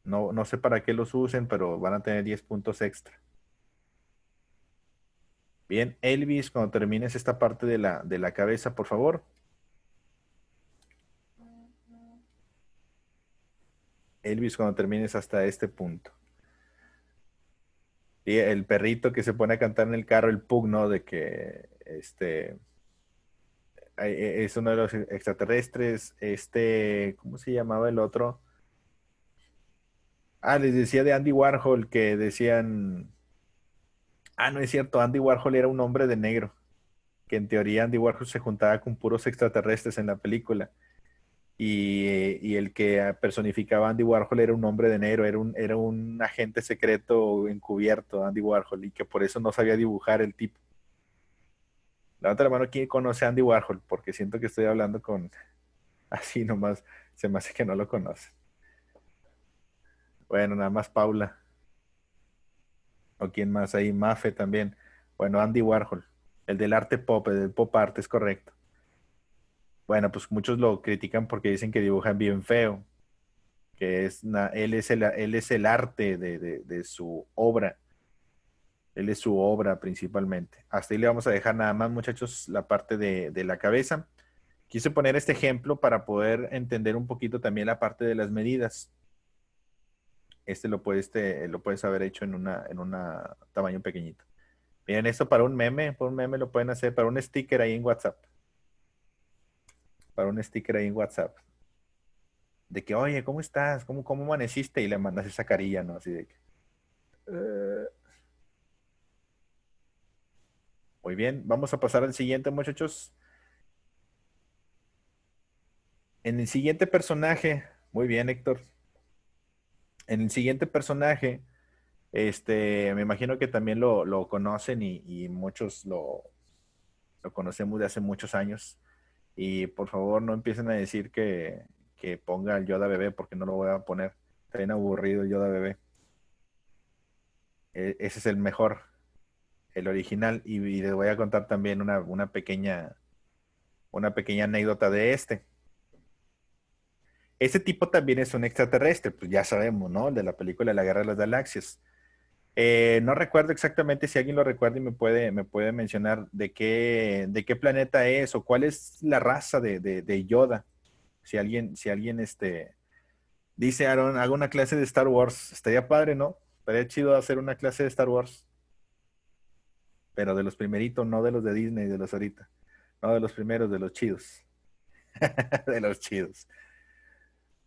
No, no sé para qué los usen, pero van a tener 10 puntos extra. Bien, Elvis, cuando termines esta parte de la cabeza, por favor. Elvis, cuando termines hasta este punto. Y el perrito que se pone a cantar en el carro, el Pug, ¿no? De que es uno de los extraterrestres. ¿Cómo se llamaba el otro? Ah, les decía de Andy Warhol que decían. Ah, no es cierto, Andy Warhol era un hombre de negro. Que en teoría Andy Warhol se juntaba con puros extraterrestres en la película. Y el que personificaba a Andy Warhol era un hombre de negro, era un agente secreto encubierto, Andy Warhol, y que por eso no sabía dibujar el tipo. Levanta la mano, ¿quién conoce a Andy Warhol? Porque siento que estoy hablando con así nomás, se me hace que no lo conoce. Bueno, nada más Paula, o quién más ahí, Mafe también. Bueno, Andy Warhol, el del arte pop, el del pop art, es correcto. Bueno, pues muchos lo critican porque dicen que dibujan bien feo, que él es el arte de su obra. Él es su obra principalmente. Hasta ahí le vamos a dejar nada más, muchachos, la parte de la cabeza. Quise poner este ejemplo para poder entender un poquito también la parte de las medidas. Lo puedes haber hecho en una tamaño pequeñito. Miren, esto para un meme lo pueden hacer, para un sticker ahí en WhatsApp. Para un sticker ahí en WhatsApp. De que, oye, ¿cómo estás? ¿Cómo amaneciste? Y le mandas esa carilla, ¿no? Así de que. "Eh". Muy bien, vamos a pasar al siguiente, muchachos. En el siguiente personaje, muy bien, Héctor. En el siguiente personaje, me imagino que también lo conocen y muchos lo conocemos de hace muchos años. Y por favor, no empiecen a decir que ponga el Yoda bebé porque no lo voy a poner. Está bien aburrido el Yoda bebé. Ese es el mejor, el original. Y les voy a contar también una pequeña anécdota de este. Este tipo también es un extraterrestre, pues ya sabemos, ¿no? De la película La Guerra de las Galaxias. No recuerdo exactamente, si alguien lo recuerda y me puede mencionar de qué planeta es o cuál es la raza de Yoda. Si alguien dice, Aaron, hago una clase de Star Wars. Estaría padre, ¿no? Estaría chido hacer una clase de Star Wars, pero de los primeritos, no de los de Disney, de los ahorita. No de los primeros, de los chidos. De los chidos.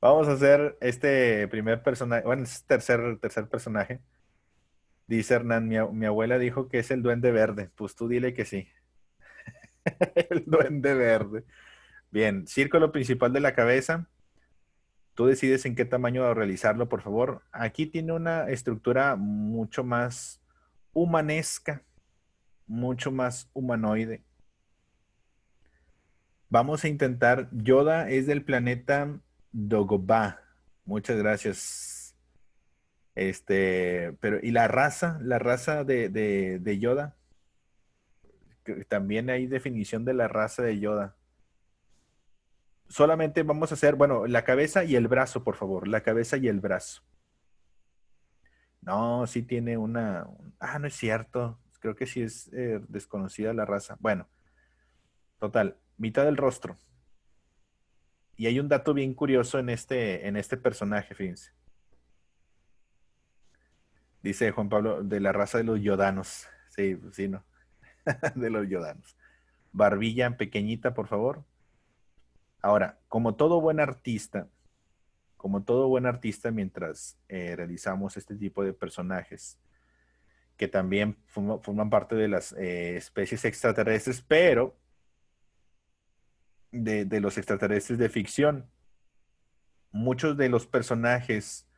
Vamos a hacer este primer personaje, bueno, es tercer personaje. Dice Hernán, mi abuela dijo que es el Duende Verde. Pues tú dile que sí. El Duende Verde. Bien, círculo principal de la cabeza. Tú decides en qué tamaño realizarlo, por favor. Aquí tiene una estructura mucho más humanesca, mucho más humanoide. Vamos a intentar. Yoda es del planeta Dagobah. Muchas gracias. Pero, ¿y la raza de Yoda? Que también hay definición de la raza de Yoda. Solamente vamos a hacer, bueno, la cabeza y el brazo, por favor. La cabeza y el brazo. No, sí tiene no es cierto. Creo que sí es desconocida la raza. Bueno, total, mitad del rostro. Y hay un dato bien curioso en este personaje, fíjense. Dice Juan Pablo, de la raza de los yodanos. Sí, pues sí, ¿no? De los yodanos. Barbilla pequeñita, por favor. Ahora, como todo buen artista, mientras realizamos este tipo de personajes, que también forman parte de las especies extraterrestres, pero de los extraterrestres de ficción. Muchos de los personajes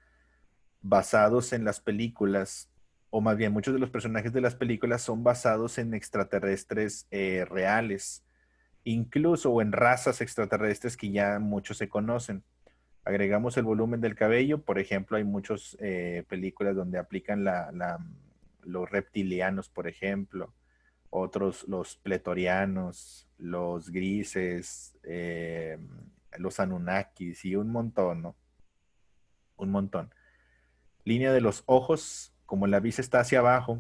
basados en las películas, o más bien muchos de los personajes de las películas son basados en extraterrestres reales, incluso o en razas extraterrestres que ya muchos se conocen. Agregamos el volumen del cabello, por ejemplo, hay muchas películas donde aplican los reptilianos, por ejemplo, otros los pletorianos, los grises, los anunnakis y un montón, ¿no? Un montón. Línea de los ojos, como la vista está hacia abajo,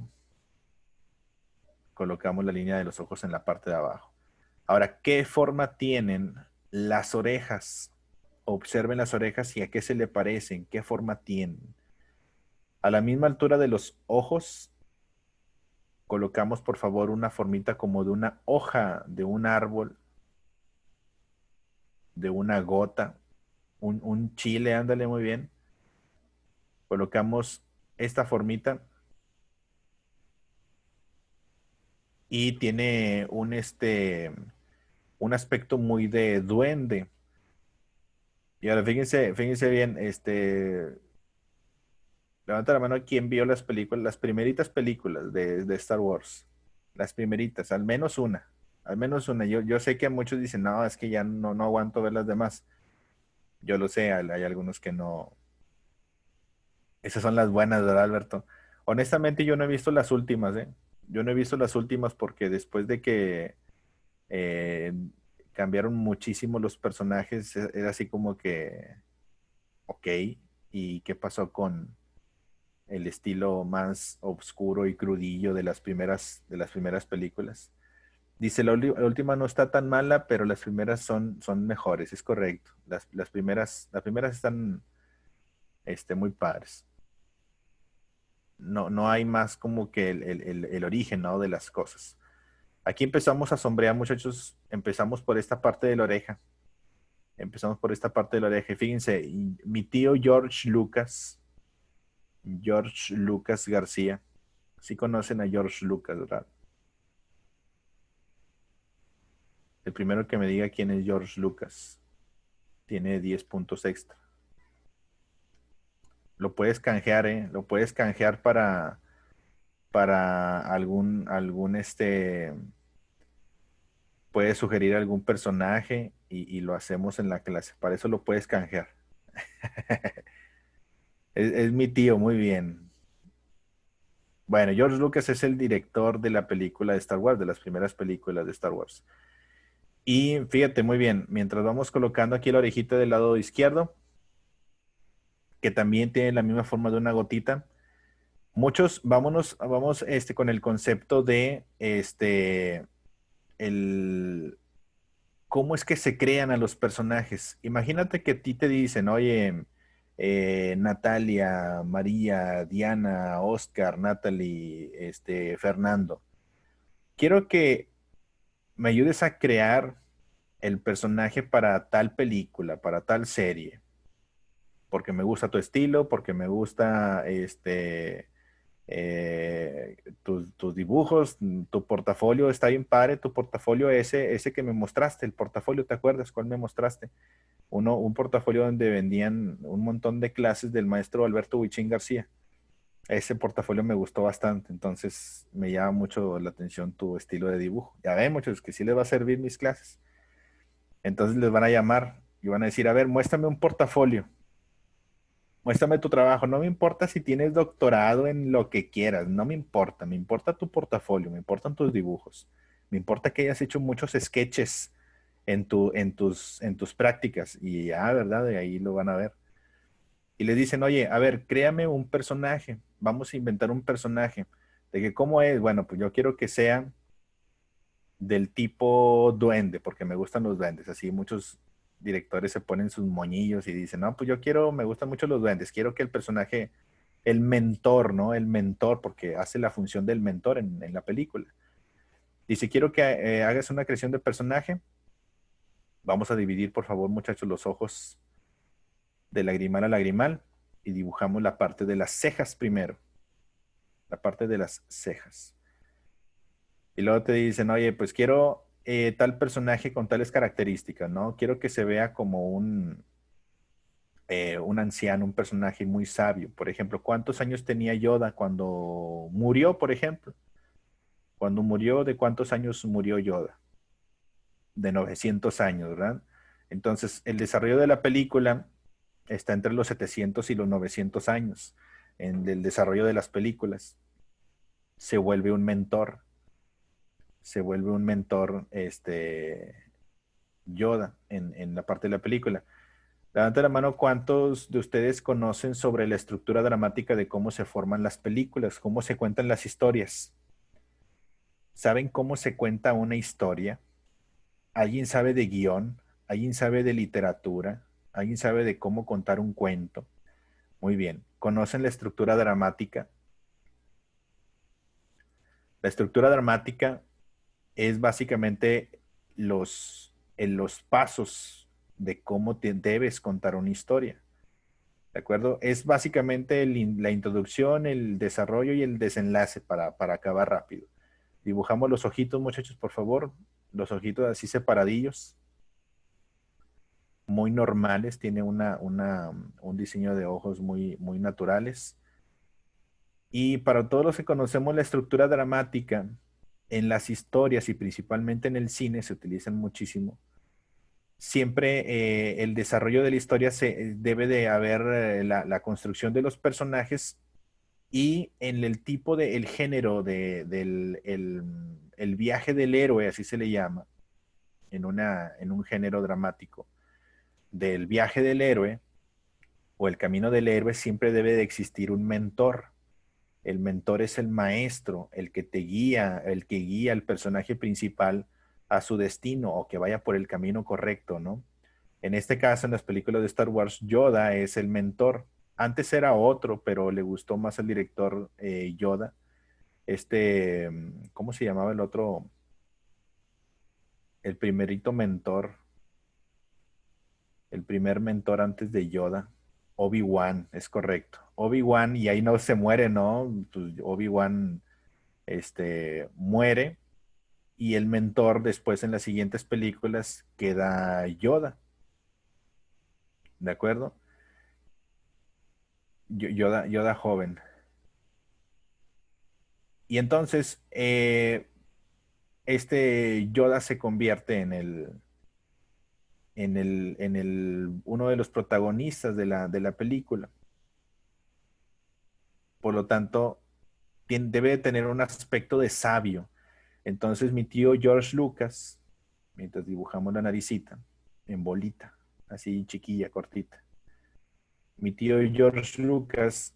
colocamos la línea de los ojos en la parte de abajo. Ahora, ¿qué forma tienen las orejas? Observen las orejas y a qué se le parecen, qué forma tienen. A la misma altura de los ojos, colocamos por favor una formita como de una hoja de un árbol, de una gota, un chile, ándale muy bien. Colocamos esta formita y tiene un aspecto muy de duende. Y ahora fíjense bien, levanta la mano quien vio las películas, las primeritas películas de Star Wars. Las primeritas, al menos una. Al menos una. Yo sé que muchos dicen, no, es que ya no aguanto ver las demás. Yo lo sé, hay algunos que no. Esas son las buenas, ¿verdad, Alberto? Honestamente, yo no he visto las últimas, ¿eh? Yo no he visto las últimas porque después de que eh, cambiaron muchísimo los personajes, era así como que, ok, ¿y qué pasó con el estilo más oscuro y crudillo de las primeras películas? Dice, la última no está tan mala, pero las primeras son mejores, es correcto. Las primeras están muy padres. No hay más como que el origen, ¿no? De las cosas. Aquí empezamos a sombrear, muchachos. Empezamos por esta parte de la oreja. Empezamos por esta parte de la oreja. Y fíjense, y mi tío George Lucas García. Sí conocen a George Lucas, ¿verdad? El primero que me diga quién es George Lucas tiene 10 puntos extra. Lo puedes canjear, ¿eh? Lo puedes canjear para puedes sugerir algún personaje y lo hacemos en la clase. Para eso lo puedes canjear. Es mi tío, muy bien. Bueno, George Lucas es el director de la película de Star Wars, de las primeras películas de Star Wars. Y fíjate muy bien, mientras vamos colocando aquí la orejita del lado izquierdo, que también tiene la misma forma de una gotita, Muchos, vamos con el concepto de el cómo es que se crean a los personajes. Imagínate que a ti te dicen, oye, Natalia, María, Diana, Oscar, Natalie, Fernando. Quiero que me ayudes a crear el personaje para tal película, para tal serie, porque me gusta tu estilo, porque me gusta tus dibujos, tu portafolio está bien padre, tu portafolio ese que me mostraste, el portafolio, ¿te acuerdas cuál me mostraste? Un portafolio donde vendían un montón de clases del maestro Alberto Huichín García. Ese portafolio me gustó bastante, entonces me llama mucho la atención tu estilo de dibujo. Ya ven, muchos que sí les va a servir mis clases. Entonces les van a llamar y van a decir, a ver, muéstrame un portafolio, muéstrame tu trabajo. No me importa si tienes doctorado en lo que quieras, no me importa tu portafolio, me importan tus dibujos, me importa que hayas hecho muchos sketches en tus prácticas y ya, ¿verdad? De ahí lo van a ver. Y le dicen, oye, a ver, créame un personaje, vamos a inventar un personaje. De que, ¿cómo es? Bueno, pues yo quiero que sea del tipo duende, porque me gustan los duendes. Así muchos directores se ponen sus moñillos y dicen, no, pues yo quiero, me gustan mucho los duendes, quiero que el personaje, el mentor, ¿no? El mentor, porque hace la función del mentor en la película. Dice, quiero que hagas una creación de personaje. Vamos a dividir, por favor, muchachos, los ojos de lagrimal a lagrimal y dibujamos la parte de las cejas primero, la parte de las cejas. Y luego te dicen, oye, pues quiero tal personaje con tales características, ¿no? Quiero que se vea como un anciano, un personaje muy sabio. Por ejemplo, ¿cuántos años tenía Yoda cuando murió, por ejemplo? Cuando murió, ¿de cuántos años murió Yoda? De 900 años, ¿verdad? Entonces, el desarrollo de la película está entre los 700 y los 900 años. En el desarrollo de las películas se vuelve un mentor, se vuelve un mentor, Yoda en la parte de la película. Levanta la mano, ¿cuántos de ustedes conocen sobre la estructura dramática de cómo se forman las películas, cómo se cuentan las historias? ¿Saben cómo se cuenta una historia? ¿Alguien sabe de guión? ¿Alguien sabe de literatura? ¿Alguien sabe de cómo contar un cuento? Muy bien. ¿Conocen la estructura dramática? La estructura dramática es básicamente los pasos de cómo debes contar una historia. ¿De acuerdo? Es básicamente la introducción, el desarrollo y el desenlace para acabar rápido. Dibujamos los ojitos, muchachos, por favor. Los ojitos así separadillos, muy normales. Tiene un diseño de ojos muy, muy naturales. Y para todos los que conocemos la estructura dramática, en las historias y principalmente en el cine se utilizan muchísimo. Siempre el desarrollo de la historia debe de haber la construcción de los personajes y en el tipo de, el género del el viaje del héroe, así se le llama, en un género dramático, del viaje del héroe o el camino del héroe, siempre debe de existir un mentor. El mentor es el maestro, el que te guía, el que guía al personaje principal a su destino o que vaya por el camino correcto, ¿no? En este caso, en las películas de Star Wars, Yoda es el mentor. Antes era otro, pero le gustó más al director Yoda. ¿Cómo se llamaba el otro? El primerito mentor, el primer mentor antes de Yoda. Obi-Wan, es correcto. Obi-Wan, y ahí no se muere, ¿no? Pues Obi-Wan, muere, y el mentor después en las siguientes películas queda Yoda, ¿de acuerdo? Yoda joven. Y entonces, Yoda se convierte uno de los protagonistas de la película. Por lo tanto, debe de tener un aspecto de sabio. Entonces, mi tío George Lucas, mientras dibujamos la naricita, en bolita, así chiquilla, cortita. Mi tío George Lucas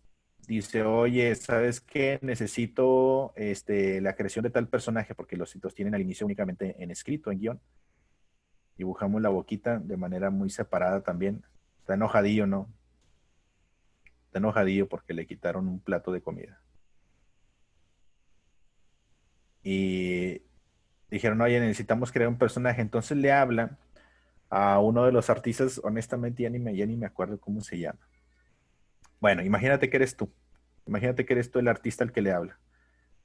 dice, oye, ¿sabes qué? Necesito la creación de tal personaje, porque los tienen al inicio únicamente en escrito, en guión. Dibujamos la boquita de manera muy separada también. Está enojadillo, ¿no? Está enojadillo porque le quitaron un plato de comida. Y dijeron, oye, necesitamos crear un personaje. Entonces le habla a uno de los artistas, honestamente ya ni me acuerdo cómo se llama. Bueno, imagínate que eres tú. Imagínate que eres tú el artista al que le habla.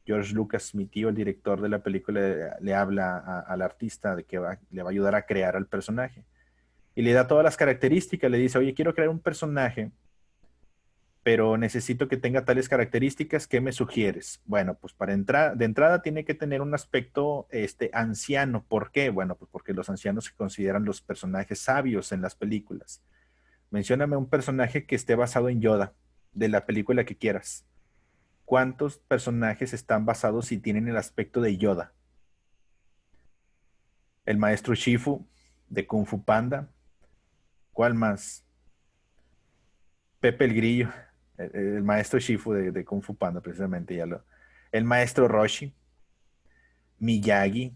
George Lucas, mi tío, el director de la película, le habla al artista de que le va a ayudar a crear al personaje. Y le da todas las características. Le dice, oye, quiero crear un personaje, pero necesito que tenga tales características. ¿Qué me sugieres? Bueno, pues para entrar, de entrada tiene que tener un aspecto anciano. ¿Por qué? Bueno, pues porque los ancianos se consideran los personajes sabios en las películas. Mencióname un personaje que esté basado en Yoda, de la película que quieras. ¿Cuántos personajes están basados y tienen el aspecto de Yoda? El maestro Shifu de Kung Fu Panda. ¿Cuál más? Pepe el Grillo, el maestro Shifu de Kung Fu Panda, precisamente. El maestro Roshi, Miyagi,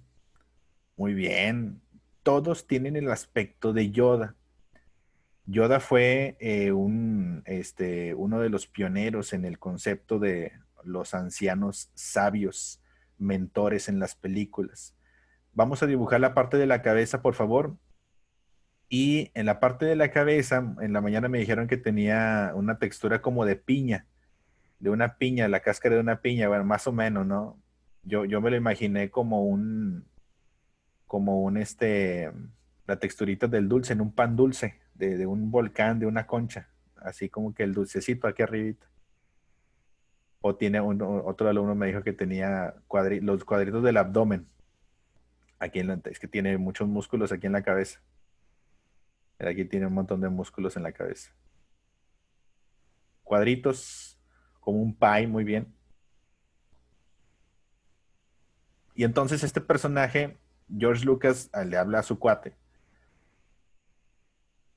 muy bien. Todos tienen el aspecto de Yoda. Yoda fue uno de los pioneros en el concepto de los ancianos sabios, mentores en las películas. Vamos a dibujar la parte de la cabeza, por favor. Y en la parte de la cabeza, en la mañana me dijeron que tenía una textura como de una piña, la cáscara de una piña, bueno, más o menos, ¿no? Yo me lo imaginé como la texturita del dulce, en un pan dulce, de un volcán, de una concha, así como que el dulcecito aquí arribita. O tiene otro alumno me dijo que tenía los cuadritos del abdomen, es que tiene muchos músculos aquí en la cabeza. Aquí tiene un montón de músculos en la cabeza. Cuadritos, como un pie, muy bien. Y entonces este personaje, George Lucas, le habla a su cuate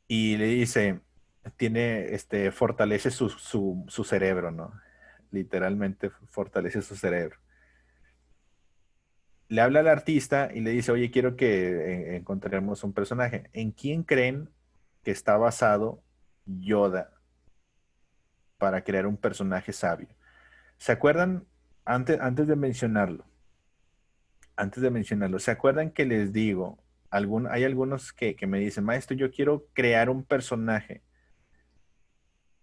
y le dice, fortalece su cerebro, ¿no? Literalmente fortalece su cerebro. Le habla al artista y le dice, oye, quiero que encontremos un personaje. ¿En quién creen que está basado Yoda para crear un personaje sabio? ¿Se acuerdan, antes de mencionarlo, ¿se acuerdan que les digo, hay algunos que me dicen, maestro, yo quiero crear un personaje?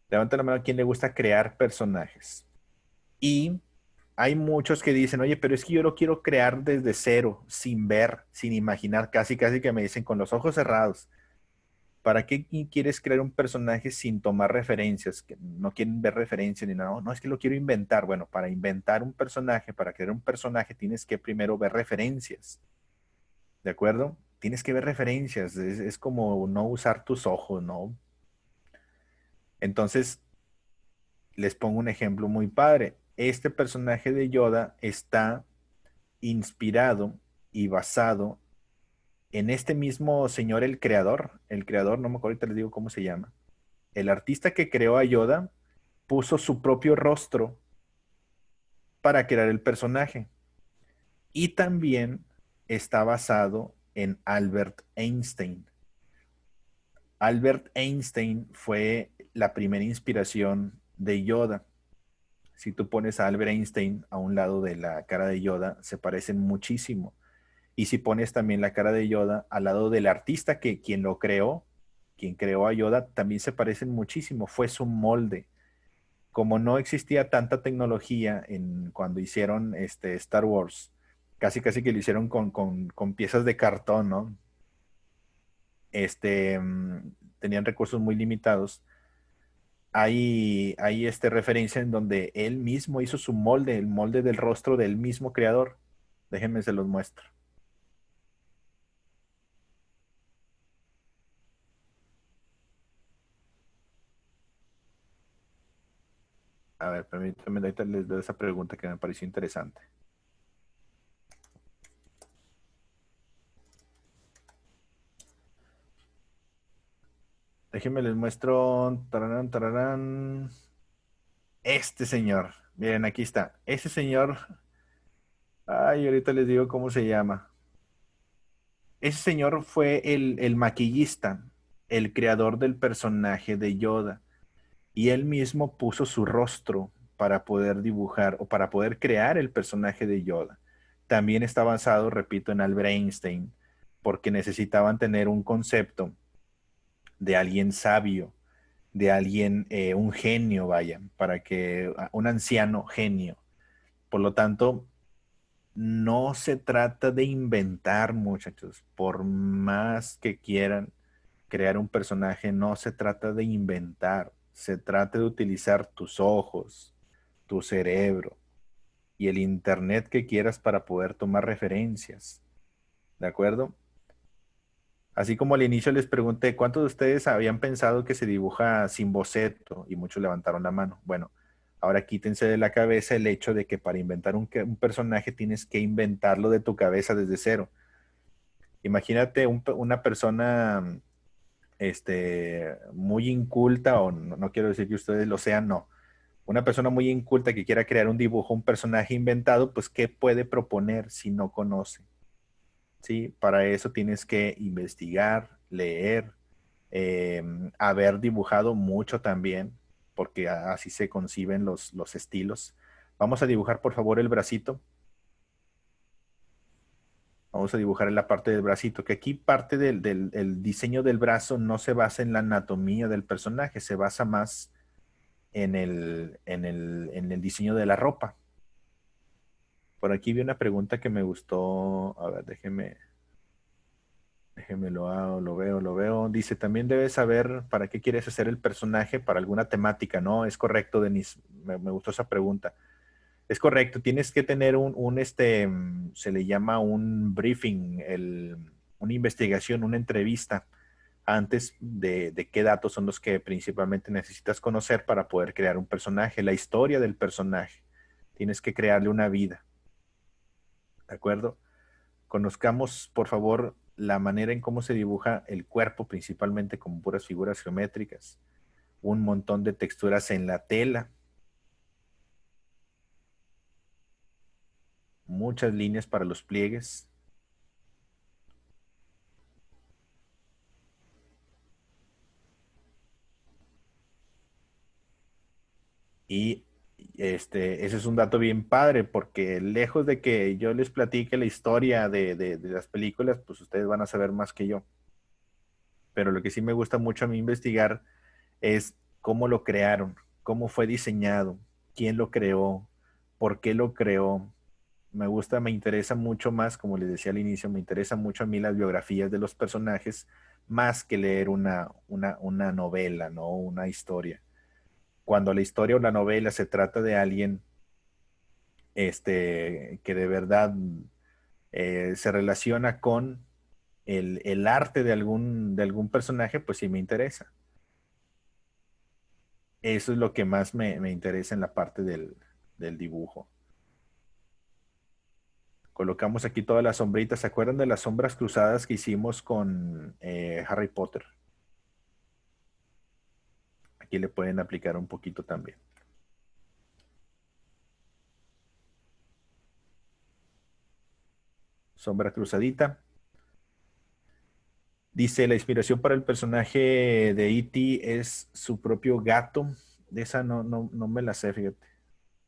Levanta la mano a quien le gusta crear personajes. Y hay muchos que dicen, oye, pero es que yo lo quiero crear desde cero, sin ver, sin imaginar, casi, casi que me dicen con los ojos cerrados. ¿Para qué quieres crear un personaje sin tomar referencias? Que no quieren ver referencias ni nada. No, no, es que lo quiero inventar. Bueno, para inventar un personaje, para crear un personaje, tienes que primero ver referencias. ¿De acuerdo? Tienes que ver referencias. Es como no usar tus ojos, ¿no? Entonces, les pongo un ejemplo muy padre. Este personaje de Yoda está inspirado y basado en este mismo señor, el creador, no me acuerdo, ahorita les digo cómo se llama. El artista que creó a Yoda puso su propio rostro para crear el personaje. Y también está basado en Albert Einstein. Albert Einstein fue la primera inspiración de Yoda. Si tú pones a Albert Einstein a un lado de la cara de Yoda, se parecen muchísimo. Y si pones también la cara de Yoda al lado del artista quien lo creó, quien creó a Yoda, también se parecen muchísimo. Fue su molde. Como no existía tanta tecnología cuando hicieron Star Wars, casi casi que lo hicieron con piezas de cartón, ¿no? Tenían recursos muy limitados. Hay referencia en donde él mismo hizo su molde, el molde del rostro del mismo creador. Déjenme se los muestro. A ver, permítanme, ahorita les doy esa pregunta que me pareció interesante. Déjenme les muestro. Tararán, tararán. Este señor, miren, aquí está. Ese señor, ay, ahorita les digo cómo se llama. Ese señor fue el maquillista, el creador del personaje de Yoda. Y él mismo puso su rostro para poder dibujar o para poder crear el personaje de Yoda. También está basado, repito, en Albert Einstein, porque necesitaban tener un concepto de alguien sabio, de alguien, un genio, vaya, para que un anciano genio. Por lo tanto, no se trata de inventar, muchachos, por más que quieran crear un personaje, no se trata de inventar, se trata de utilizar tus ojos, tu cerebro y el internet que quieras para poder tomar referencias, ¿de acuerdo? Así como al inicio les pregunté, ¿cuántos de ustedes habían pensado que se dibuja sin boceto? Y muchos levantaron la mano. Bueno, ahora quítense de la cabeza el hecho de que para inventar un personaje tienes que inventarlo de tu cabeza desde cero. Imagínate una persona muy inculta, o no, no quiero decir que ustedes lo sean, no. Una persona muy inculta que quiera crear un dibujo, un personaje inventado, pues ¿qué puede proponer si no conoce? ¿Sí? Para eso tienes que investigar, leer, eh, haber dibujado mucho también, porque así se conciben los estilos. Vamos a dibujar, por favor, el bracito. Vamos a dibujar en la parte del bracito, que aquí parte el diseño del brazo no se basa en la anatomía del personaje, se basa más en el diseño de la ropa. Por aquí vi una pregunta que me gustó. A ver, déjeme lo hago, lo veo. Dice, también debes saber para qué quieres hacer el personaje, para alguna temática, ¿no? Es correcto, Denise. Me gustó esa pregunta. Es correcto, tienes que tener se le llama un briefing, una investigación, una entrevista antes de qué datos son los que principalmente necesitas conocer para poder crear un personaje, la historia del personaje. Tienes que crearle una vida, ¿de acuerdo? Conozcamos, por favor, la manera en cómo se dibuja el cuerpo, principalmente con puras figuras geométricas, un montón de texturas en la tela, muchas líneas para los pliegues y ese es un dato bien padre porque lejos de que yo les platique la historia de las películas, pues ustedes van a saber más que yo. Pero lo que sí me gusta mucho a mí investigar es cómo lo crearon, cómo fue diseñado, quién lo creó, por qué lo creó. Me gusta, me interesa mucho más, como les decía al inicio, me interesa mucho a mí las biografías de los personajes, más que leer una novela, ¿no? Una historia. Cuando la historia o la novela se trata de alguien que de verdad se relaciona con el arte de algún personaje, pues sí me interesa. Eso es lo que más me interesa en la parte del dibujo. Colocamos aquí todas las sombritas. ¿Se acuerdan de las sombras cruzadas que hicimos con Harry Potter? Aquí le pueden aplicar un poquito también. Sombra cruzadita. Dice, la inspiración para el personaje de E.T. es su propio gato. De esa no me la sé, fíjate.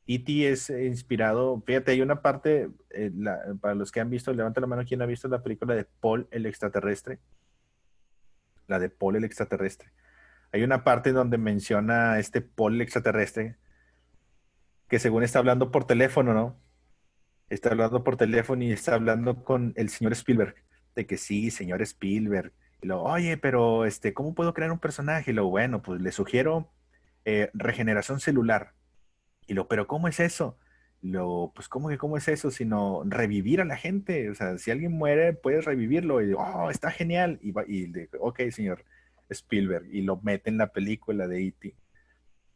E.T. es inspirado, fíjate, hay una parte, para los que han visto, levanta la mano quien ha visto la película de Paul el extraterrestre, la de Paul el extraterrestre. Hay una parte donde menciona a este Paul el extraterrestre que según está hablando por teléfono, ¿no? Está hablando por teléfono y está hablando con el señor Spielberg, de que sí, señor Spielberg. Y luego, oye, pero ¿cómo puedo crear un personaje? Y luego, bueno, pues le sugiero regeneración celular. Y luego, pero ¿cómo es eso? Y luego, pues ¿cómo es eso? Sino revivir a la gente. O sea, si alguien muere, puedes revivirlo. Y digo, oh, está genial. Ok, señor Spielberg. Y lo mete en la película de E.T.,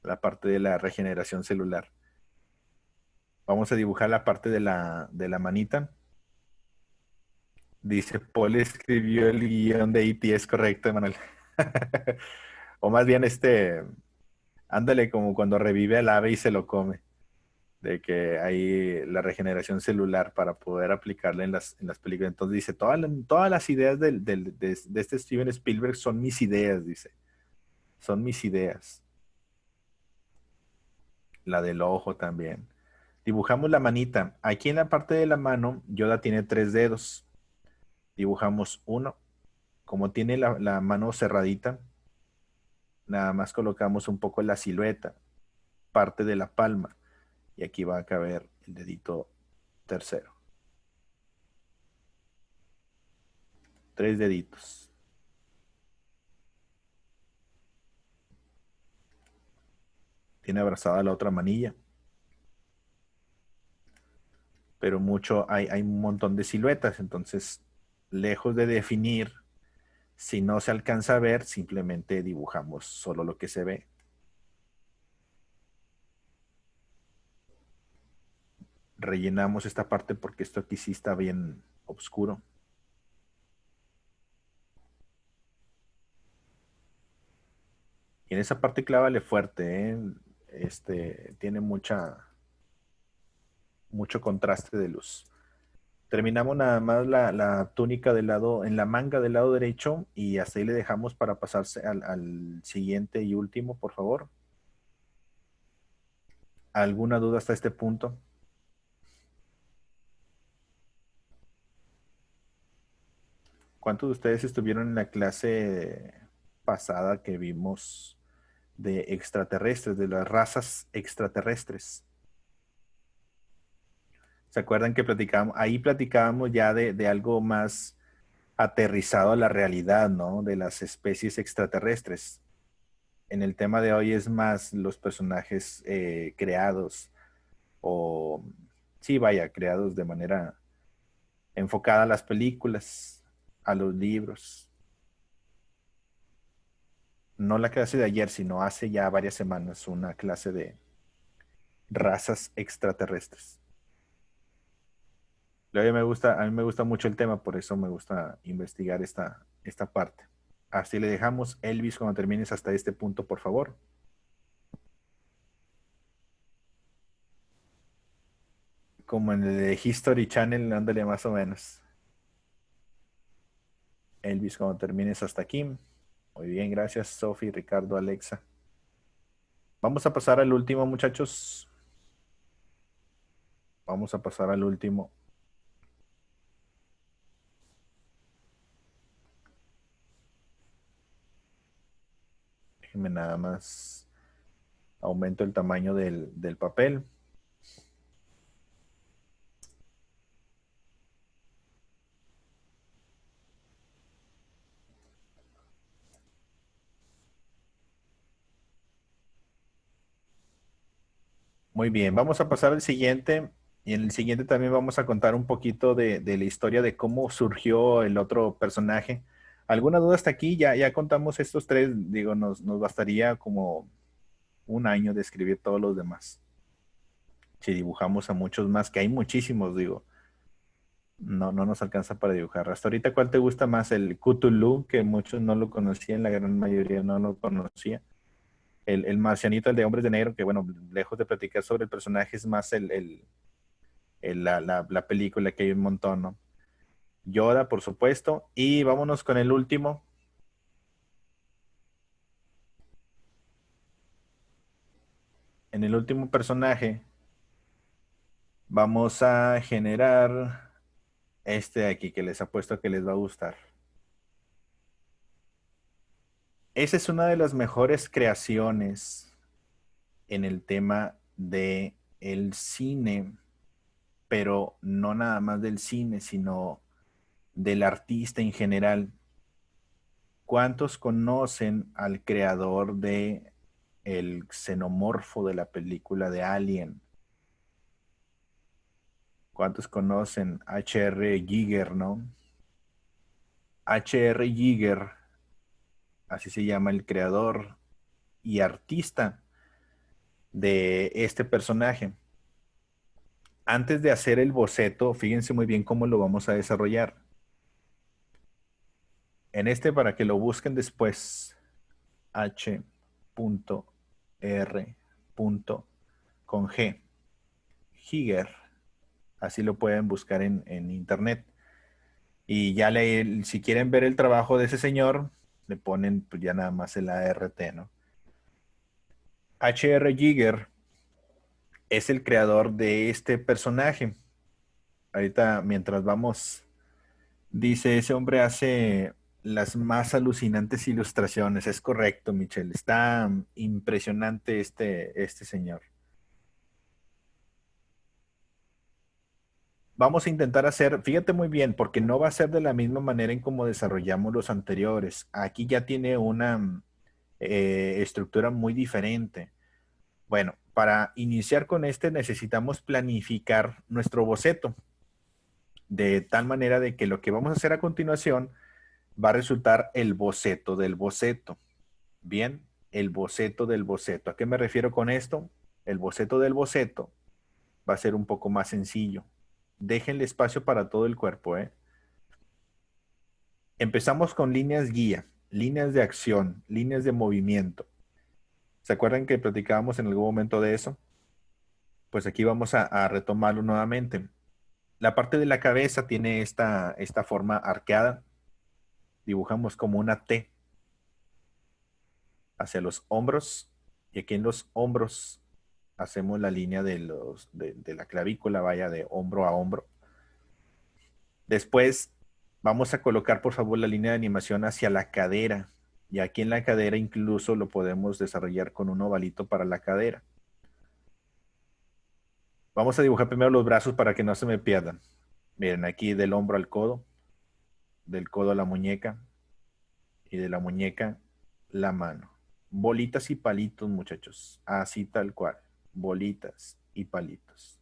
la parte de la regeneración celular. Vamos a dibujar la parte de la manita. Dice, Paul escribió el guión de E.T., es correcto, Emanuel. O más bien, Ándale, como cuando revive al ave y se lo come. De que hay la regeneración celular para poder aplicarla en las películas. Entonces dice, todas las ideas de este Steven Spielberg son mis ideas, dice. Son mis ideas. La del ojo también. Dibujamos la manita. Aquí en la parte de la mano, Yoda tiene 3 dedos. Dibujamos uno. Como tiene la mano cerradita, nada más colocamos un poco la silueta, parte de la palma. Y aquí va a caber el dedito tercero. 3 deditos. Tiene abrazada la otra manilla. Pero hay un montón de siluetas. Entonces, lejos de definir, si no se alcanza a ver, simplemente dibujamos solo lo que se ve. Rellenamos esta parte porque esto aquí sí está bien oscuro. Y en esa parte clávale fuerte, ¿eh? Tiene mucho contraste de luz. Terminamos nada más la túnica del lado, en la manga del lado derecho, y hasta ahí le dejamos para pasarse al siguiente y último, por favor. ¿Alguna duda hasta este punto? ¿Cuántos de ustedes estuvieron en la clase pasada que vimos de extraterrestres, de las razas extraterrestres? ¿Se acuerdan que platicábamos? Ahí platicábamos ya de algo más aterrizado a la realidad, ¿no? De las especies extraterrestres. En el tema de hoy es más los personajes creados o, sí, vaya, creados de manera enfocada a las películas, a los libros. No la clase de ayer, sino hace ya varias semanas, una clase de razas extraterrestres. A mí me gusta mucho el tema, por eso me gusta investigar esta parte. Así le dejamos. Elvis, cuando termines hasta este punto, por favor. Como en el de History Channel, ándale más o menos. Elvis, cuando termines hasta aquí. Muy bien, gracias, Sophie, Ricardo, Alexa. Vamos a pasar al último, muchachos. Vamos a pasar al último. Déjenme nada más. Aumento el tamaño del papel. Muy bien, vamos a pasar al siguiente. Y en el siguiente también vamos a contar un poquito de la historia de cómo surgió el otro personaje. ¿Alguna duda hasta aquí? Ya contamos estos tres. Digo, nos bastaría como un año de escribir todos los demás. Si dibujamos a muchos más, que hay muchísimos, digo. No nos alcanza para dibujar. Hasta ahorita, ¿cuál te gusta más? El Cthulhu, que muchos no lo conocían, la gran mayoría no lo conocía. El marcianito, el de Hombres de Negro, que bueno, lejos de platicar sobre el personaje, es más la película, que hay un montón, ¿no? Yoda, por supuesto. Y vámonos con el último. En el último personaje vamos a generar este de aquí, que les apuesto que les va a gustar. Esa es una de las mejores creaciones en el tema de el cine, pero no nada más del cine, sino del artista en general. ¿Cuántos conocen al creador de el xenomorfo de la película de Alien? ¿Cuántos conocen H.R. Giger, no? H.R. Giger, así se llama el creador y artista de este personaje. Antes de hacer el boceto, fíjense muy bien cómo lo vamos a desarrollar. En este, para que lo busquen después, H.R. R. con G. Giger. Así lo pueden buscar en internet. Y ya si quieren ver el trabajo de ese señor, le ponen pues, ya nada más el ART, ¿no? H.R. Giger es el creador de este personaje. Ahorita, mientras vamos, dice, ese hombre hace las más alucinantes ilustraciones. Es correcto, Michelle. Está impresionante este señor. Vamos a intentar hacer, fíjate muy bien, porque no va a ser de la misma manera en como desarrollamos los anteriores. Aquí ya tiene una estructura muy diferente. Bueno, para iniciar con este necesitamos planificar nuestro boceto, de tal manera de que lo que vamos a hacer a continuación va a resultar el boceto del boceto. Bien, el boceto del boceto. ¿A qué me refiero con esto? El boceto del boceto va a ser un poco más sencillo. Déjenle espacio para todo el cuerpo, ¿eh? Empezamos con líneas guía, líneas de acción, líneas de movimiento. ¿Se acuerdan que platicábamos en algún momento de eso? Pues aquí vamos a retomarlo nuevamente. La parte de la cabeza tiene esta forma arqueada. Dibujamos como una T hacia los hombros. Y aquí en los hombros hacemos la línea de la clavícula, vaya de hombro a hombro. Después vamos a colocar, por favor, la línea de animación hacia la cadera. Y aquí en la cadera incluso lo podemos desarrollar con un ovalito para la cadera. Vamos a dibujar primero los brazos para que no se me pierdan. Miren, aquí del hombro al codo, del codo a la muñeca y de la muñeca la mano. Bolitas y palitos, muchachos. Así tal cual. Bolitas y palitos.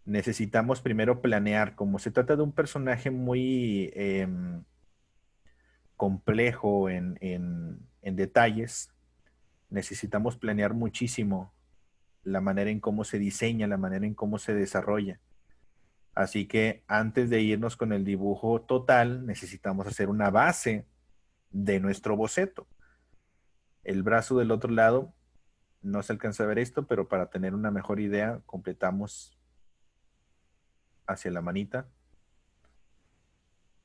Necesitamos primero planear. Como se trata de un personaje muy complejo en detalles, necesitamos planear muchísimo la manera en cómo se diseña, la manera en cómo se desarrolla. Así que antes de irnos con el dibujo total, necesitamos hacer una base de nuestro boceto. El brazo del otro lado, no se alcanza a ver esto, pero para tener una mejor idea, completamos hacia la manita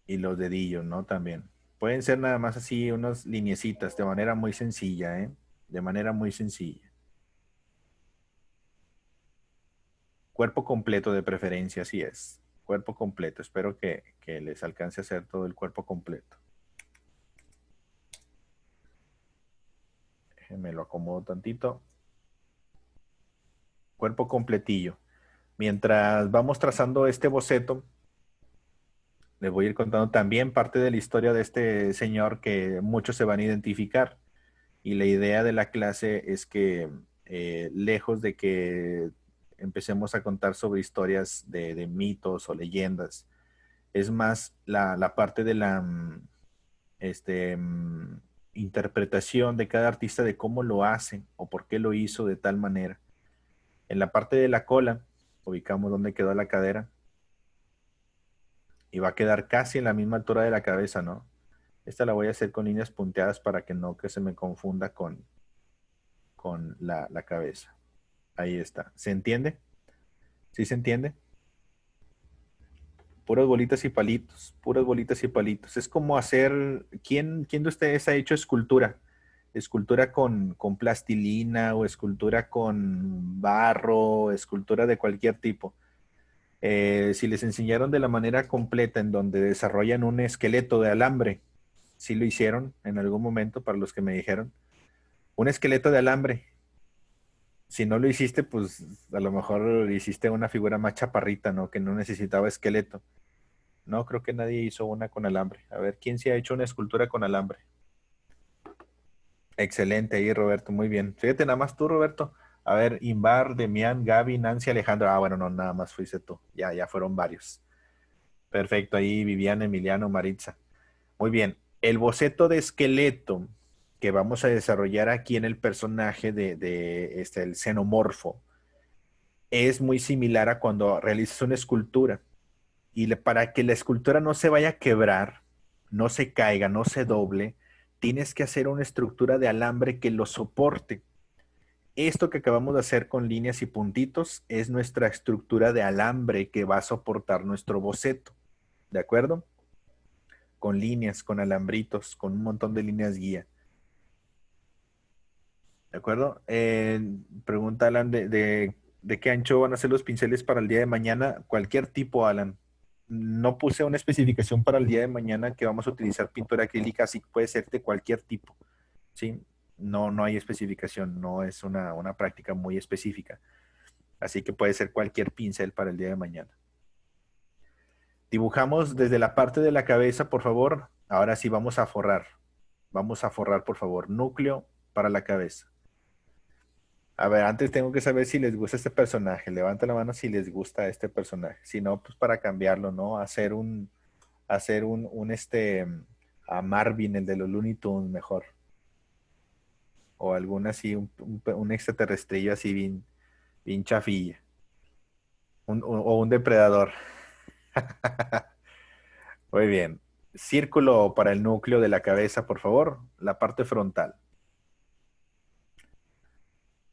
y los dedillos, ¿no? También. Pueden ser nada más así unas lineecitas de manera muy sencilla, ¿eh? De manera muy sencilla. Cuerpo completo de preferencia, así es. Cuerpo completo. Espero que les alcance a hacer todo el cuerpo completo. Déjenme lo acomodo tantito. Cuerpo completillo. Mientras vamos trazando este boceto, les voy a ir contando también parte de la historia de este señor que muchos se van a identificar. Y la idea de la clase es que, lejos de que empecemos a contar sobre historias de mitos o leyendas, es más la parte de la interpretación de cada artista de cómo lo hace o por qué lo hizo de tal manera. En la parte de la cola, ubicamos donde quedó la cadera y va a quedar casi en la misma altura de la cabeza, ¿no? Esta la voy a hacer con líneas punteadas para que no que se me confunda con la cabeza. Ahí está. ¿Se entiende? ¿Sí se entiende? Puras bolitas y palitos, puras bolitas y palitos. Es como hacer, ¿quién de ustedes ha hecho escultura? Escultura con plastilina o escultura con barro, escultura de cualquier tipo. Si les enseñaron de la manera completa en donde desarrollan un esqueleto de alambre, ¿sí lo hicieron en algún momento para los que me dijeron? Un esqueleto de alambre. Si no lo hiciste, pues a lo mejor hiciste una figura más chaparrita, ¿no? Que no necesitaba esqueleto. No, creo que nadie hizo una con alambre. A ver, ¿quién se ha hecho una escultura con alambre? Excelente ahí, Roberto, muy bien. Fíjate nada más tú, Roberto. A ver, Invar, Demián, Gaby, Nancy, Alejandro. Ah, bueno, no, nada más fuiste tú. Ya fueron varios. Perfecto, ahí Viviana, Emiliano, Maritza. Muy bien. El boceto de esqueleto que vamos a desarrollar aquí en el personaje de el xenomorfo es muy similar a cuando realizas una escultura. Y para que la escultura no se vaya a quebrar, no se caiga, no se doble, tienes que hacer una estructura de alambre que lo soporte. Esto que acabamos de hacer con líneas y puntitos es nuestra estructura de alambre que va a soportar nuestro boceto. ¿De acuerdo? Con líneas, con alambritos, con un montón de líneas guía. ¿De acuerdo? Pregunta Alan de qué ancho van a ser los pinceles para el día de mañana. Cualquier tipo, Alan. No puse una especificación para el día de mañana que vamos a utilizar pintura acrílica, así que puede ser de cualquier tipo. ¿Sí? No, no hay especificación, no es una práctica muy específica. Así que puede ser cualquier pincel para el día de mañana. Dibujamos desde la parte de la cabeza, por favor. Ahora sí vamos a forrar. Vamos a forrar, por favor. Núcleo para la cabeza. A ver, antes tengo que saber si les gusta este personaje. Levanta la mano si les gusta este personaje. Si no, pues para cambiarlo, ¿no? Hacer a Marvin, el de los Looney Tunes, mejor. O algún así, un extraterrestre así bien, bien chafilla. O un depredador. Muy bien. Círculo para el núcleo de la cabeza, por favor. La parte frontal.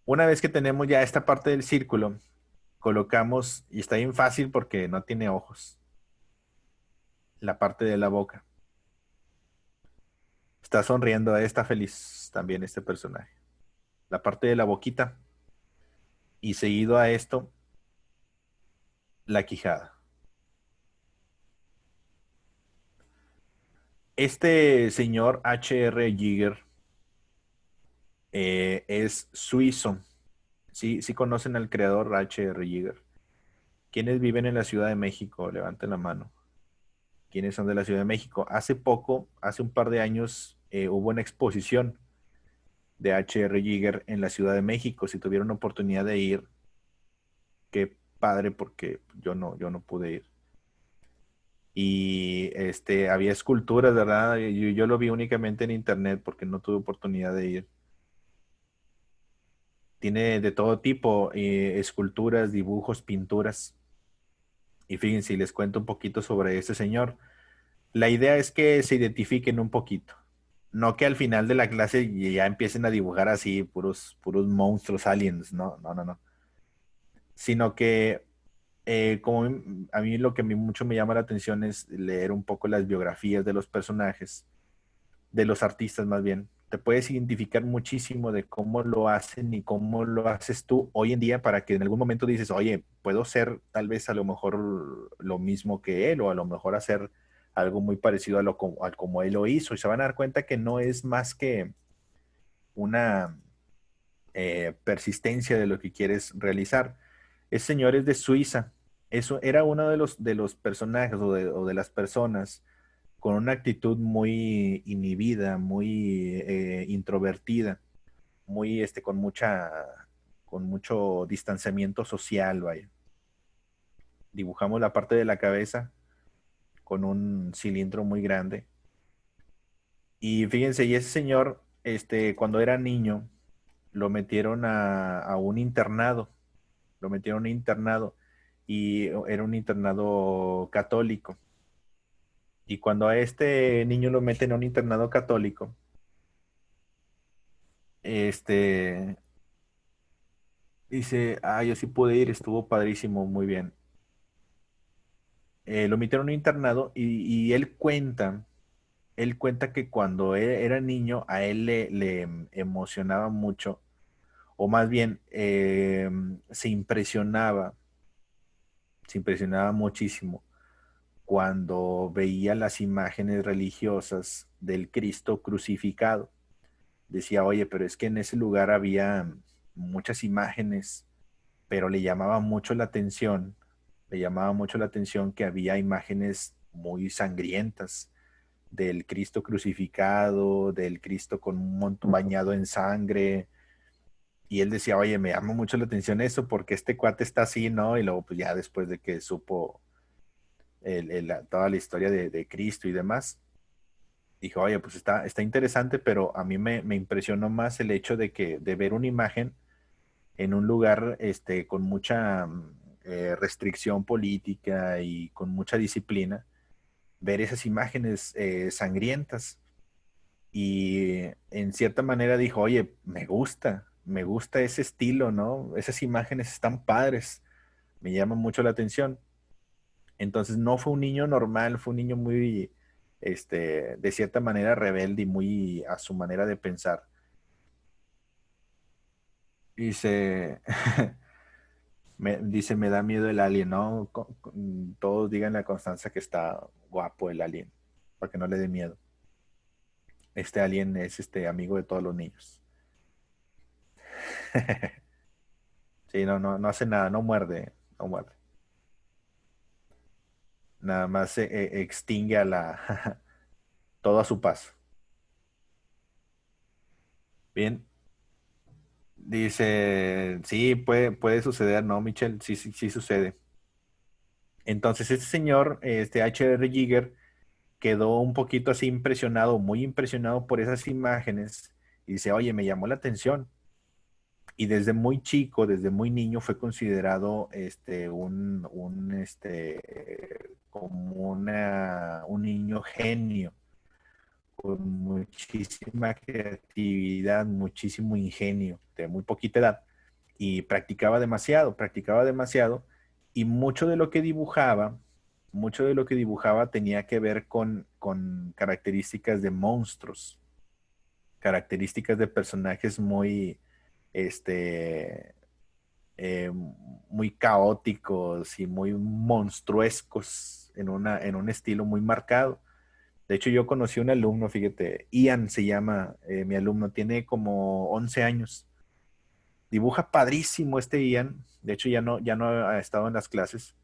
Una vez que tenemos ya esta parte del círculo, colocamos, y está bien fácil porque no tiene ojos, la parte de la boca. Está sonriendo, está feliz también este personaje. La parte de la boquita. Y seguido a esto, la quijada. Este señor H.R. Giger es suizo. Sí, sí conocen al creador H.R. Giger. ¿Quiénes viven en la Ciudad de México? Levanten la mano. ¿Quiénes son de la Ciudad de México? Hace poco, hace un par de años, hubo una exposición de H.R. Giger en la Ciudad de México. Si tuvieron oportunidad de ir, qué padre, porque yo no pude ir. Y había esculturas, ¿verdad? Yo lo vi únicamente en internet porque no tuve oportunidad de ir. Tiene de todo tipo, esculturas, dibujos, pinturas. Y fíjense, les cuento un poquito sobre este señor. La idea es que se identifiquen un poquito. No que al final de la clase ya empiecen a dibujar así puros monstruos aliens, no, no, no, no. Sino que como a mí lo que mucho me llama la atención es leer un poco las biografías de los personajes, de los artistas más bien. Te puedes identificar muchísimo de cómo lo hacen y cómo lo haces tú hoy en día para que en algún momento dices, oye, puedo ser tal vez a lo mejor lo mismo que él o a lo mejor hacer algo muy parecido a como él lo hizo y se van a dar cuenta que no es más que una persistencia de lo que quieres realizar. Ese señor es de Suiza. Eso era uno de los personajes o de las personas con una actitud muy inhibida, muy introvertida, muy con mucho distanciamiento social, vaya. Dibujamos la parte de la cabeza con un cilindro muy grande. Y fíjense, y ese señor, cuando era niño, lo metieron a un internado, lo metieron a un internado y era un internado católico. Y cuando a este niño lo meten a un internado católico, este dice, yo sí pude ir, estuvo padrísimo, muy bien. Lo metieron a un internado y él cuenta que cuando él era niño a él le emocionaba mucho, o más bien se impresionaba muchísimo cuando veía las imágenes religiosas del Cristo crucificado. Decía, oye, pero es que en ese lugar había muchas imágenes, pero le llamaba mucho la atención que había imágenes muy sangrientas del Cristo crucificado, del Cristo con un montón bañado en sangre. Y él decía, oye, me llama mucho la atención eso porque este cuate está así, ¿no? Y luego, pues ya después de que supo toda la historia de Cristo y demás, dijo, oye, pues está interesante, pero a mí me impresionó más el hecho de ver una imagen en un lugar con mucha restricción política y con mucha disciplina, ver esas imágenes sangrientas. Y en cierta manera dijo, oye, me gusta ese estilo, ¿no? Esas imágenes están padres, me llaman mucho la atención. Entonces no fue un niño normal, fue un niño muy, de cierta manera rebelde y muy a su manera de pensar. Dice, dice, me da miedo el alien, ¿no? Todos díganle a Constanza que está guapo el alien, para que no le dé miedo. Este alien es amigo de todos los niños. Sí, no hace nada, no muerde, no muerde. Nada más extingue a todo a su paso. Bien, dice, sí, puede suceder, ¿no, Michelle? Sí, sí, sí sucede. Entonces, este señor, H.R. Giger, quedó un poquito así impresionado, muy impresionado por esas imágenes, y dice, oye, me llamó la atención. Y desde muy chico, desde muy niño, fue considerado como un niño genio, con muchísima creatividad, muchísimo ingenio, de muy poquita edad. Y practicaba demasiado, y mucho de lo que dibujaba tenía que ver con características de monstruos, características de personajes muy, este, eh, muy caóticos y muy monstruescos en un estilo muy marcado. De hecho, yo conocí a un alumno, fíjate, Ian se llama, mi alumno, tiene como 11 años. Dibuja padrísimo este Ian. De hecho, ya no ha estado en las clases,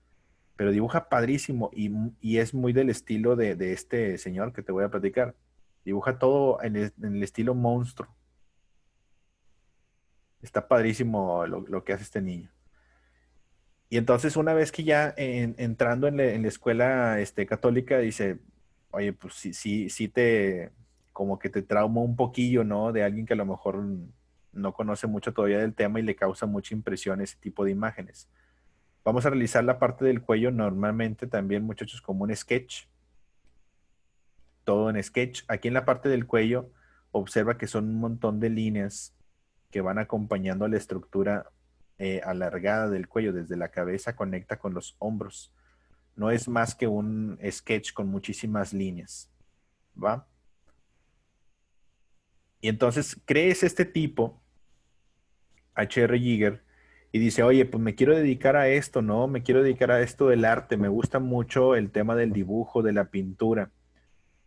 pero dibuja padrísimo y es muy del estilo de este señor que te voy a platicar. Dibuja todo en el estilo monstruo. Está padrísimo lo que hace este niño. Y entonces una vez que ya entrando en la escuela católica, dice, oye, pues sí, sí, sí como que te trauma un poquillo, ¿no? De alguien que a lo mejor no conoce mucho todavía del tema y le causa mucha impresión ese tipo de imágenes. Vamos a realizar la parte del cuello normalmente también, muchachos, como un sketch, todo en sketch. Aquí en la parte del cuello, observa que son un montón de líneas que van acompañando la estructura alargada del cuello. Desde la cabeza conecta con los hombros. No es más que un sketch con muchísimas líneas, ¿va? Y entonces crees este tipo, H.R. Giger, y dice, oye, pues me quiero dedicar a esto, ¿no? Me quiero dedicar a esto del arte, me gusta mucho el tema del dibujo, de la pintura.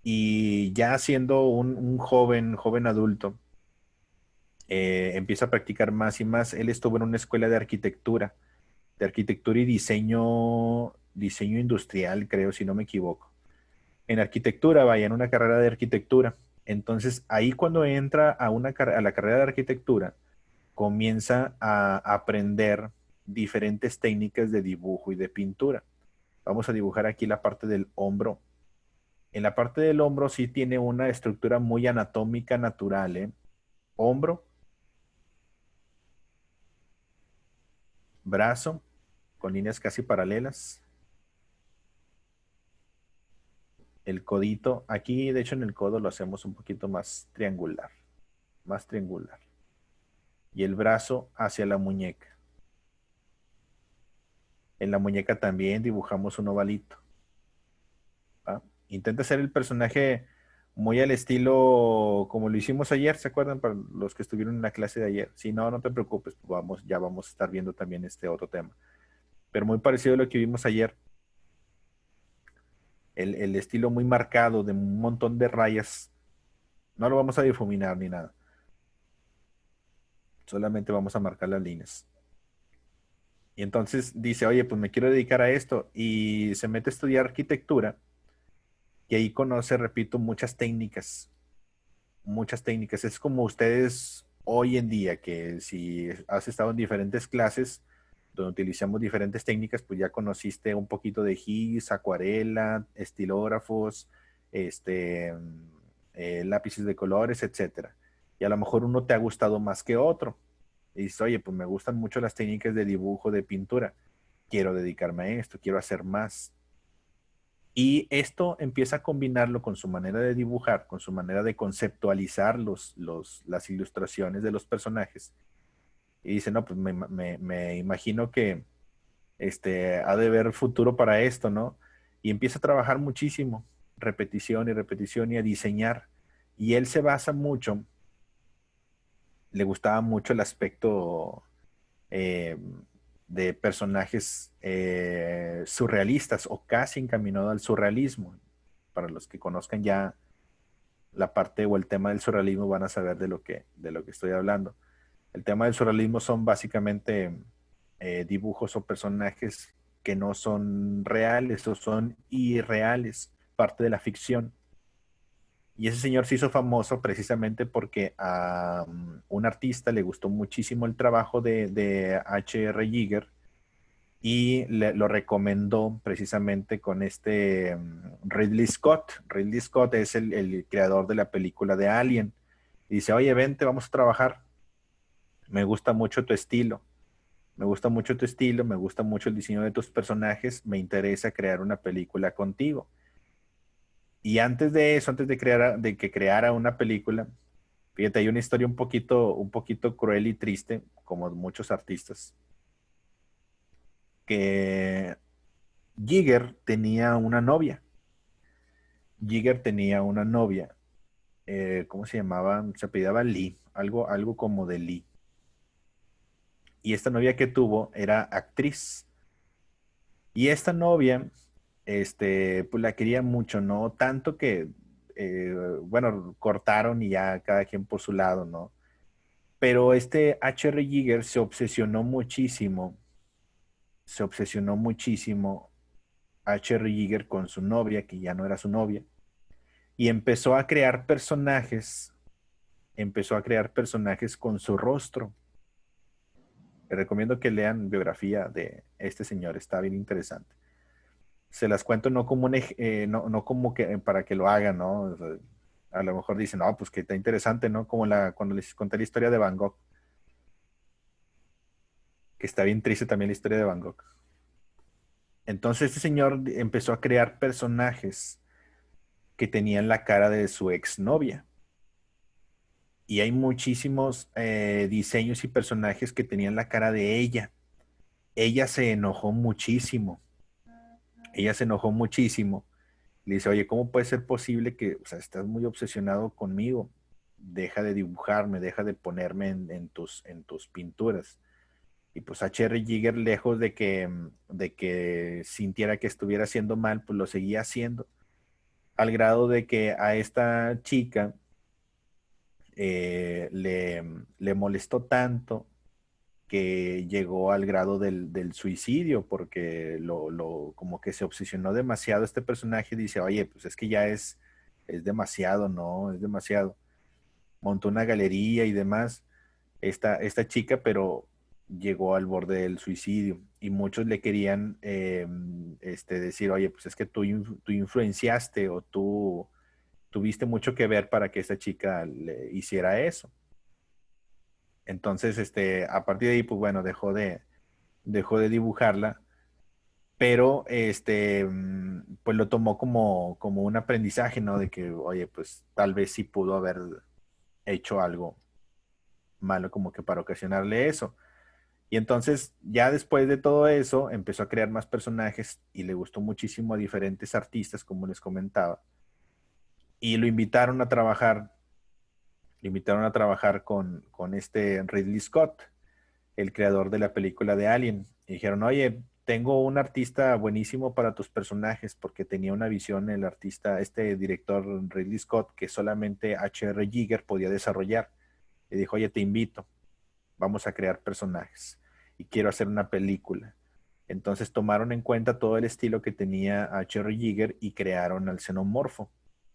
Y ya siendo un joven adulto, empieza a practicar más y más. Él estuvo en una escuela de arquitectura y diseño industrial, creo, si no me equivoco. En arquitectura, vaya, en una carrera de arquitectura. Entonces, ahí cuando entra a la carrera de arquitectura, comienza a aprender diferentes técnicas de dibujo y de pintura. Vamos a dibujar aquí la parte del hombro. En la parte del hombro sí tiene una estructura muy anatómica natural, ¿eh? Hombro, brazo, con líneas casi paralelas. El codito, aquí de hecho en el codo lo hacemos un poquito más triangular, más triangular. Y el brazo hacia la muñeca. En la muñeca también dibujamos un ovalito. ¿Va? Intenta hacer el personaje muy al estilo como lo hicimos ayer, ¿se acuerdan? Para los que estuvieron en la clase de ayer. Si no, no te preocupes, pues ya vamos a estar viendo también este otro tema. Pero muy parecido a lo que vimos ayer. El estilo muy marcado de un montón de rayas. No lo vamos a difuminar ni nada. Solamente vamos a marcar las líneas. Y entonces dice, oye, pues me quiero dedicar a esto. Y se mete a estudiar arquitectura. Y ahí conoce, repito, muchas técnicas. Muchas técnicas. Es como ustedes hoy en día, que si has estado en diferentes clases donde utilizamos diferentes técnicas, pues ya conociste un poquito de gis, acuarela, estilógrafos, este, lápices de colores, etcétera. Y a lo mejor uno te ha gustado más que otro. Y dices, oye, pues me gustan mucho las técnicas de dibujo, de pintura. Quiero dedicarme a esto, quiero hacer más. Y esto empieza a combinarlo con su manera de dibujar, con su manera de conceptualizar las ilustraciones de los personajes. Y dice, no, pues me imagino que ha de haber futuro para esto, ¿no? Y empieza a trabajar muchísimo, repetición y a diseñar. Y él se basa mucho, le gustaba mucho el aspecto eh, de personajes surrealistas o casi encaminado al surrealismo. Para los que conozcan ya la parte o el tema del surrealismo van a saber de lo que estoy hablando. El tema del surrealismo son básicamente dibujos o personajes que no son reales o son irreales, parte de la ficción. Y ese señor se hizo famoso precisamente porque a un artista le gustó muchísimo el trabajo de H.R. Giger y lo recomendó precisamente con Ridley Scott. Ridley Scott es el creador de la película de Alien. Y dice, oye, vente, vamos a trabajar. Me gusta mucho tu estilo. Me gusta mucho tu estilo, me gusta mucho el diseño de tus personajes, me interesa crear una película contigo. Y antes de eso, antes de que creara una película, fíjate, hay una historia un poquito cruel y triste, como muchos artistas, que Giger tenía una novia. Giger tenía una novia. ¿Cómo se llamaba? Se apellidaba Lee, algo como de Lee. Y esta novia que tuvo era actriz. Y esta novia, pues la quería mucho, ¿no? Tanto que, bueno, cortaron y ya cada quien por su lado, ¿no? Pero H.R. Giger se obsesionó muchísimo H.R. Giger con su novia, que ya no era su novia, y empezó a crear personajes con su rostro. Les recomiendo que lean biografía de este señor, está bien interesante. Se las cuento no como no como que para que lo hagan, ¿no? O sea, a lo mejor dicen, no, pues que está interesante, ¿no? Como cuando les conté la historia de Van Gogh, que está bien triste también la historia de Van Gogh. Entonces este señor empezó a crear personajes que tenían la cara de su exnovia. Y hay muchísimos diseños y personajes que tenían la cara de ella. Ella se enojó muchísimo. Ella se enojó muchísimo. Le dice, oye, ¿cómo puede ser posible que, o sea, estás muy obsesionado conmigo? Deja de dibujarme, deja de ponerme en tus pinturas. Y pues H.R. Giger, lejos de que sintiera que estuviera haciendo mal, pues lo seguía haciendo. Al grado de que a esta chica le molestó tanto que llegó al grado del suicidio, porque como que se obsesionó demasiado este personaje y dice, oye, pues es que ya es demasiado, ¿no? Es demasiado. Montó una galería y demás, esta chica, pero llegó al borde del suicidio y muchos le querían decir, oye, pues es que tú influenciaste o tú tuviste mucho que ver para que esta chica le hiciera eso. Entonces, a partir de ahí, pues bueno, dejó de dibujarla, pero pues lo tomó como un aprendizaje, ¿no? De que, oye, pues tal vez sí pudo haber hecho algo malo como que para ocasionarle eso. Y entonces, ya después de todo eso, empezó a crear más personajes y le gustó muchísimo a diferentes artistas, como les comentaba. Y lo invitaron a trabajar con este Ridley Scott, el creador de la película de Alien. Y dijeron, oye, tengo un artista buenísimo para tus personajes, porque tenía una visión el artista, este director Ridley Scott, que solamente H.R. Giger podía desarrollar. Y dijo, oye, te invito, vamos a crear personajes y quiero hacer una película. Entonces tomaron en cuenta todo el estilo que tenía H.R. Giger y crearon al xenomorfo,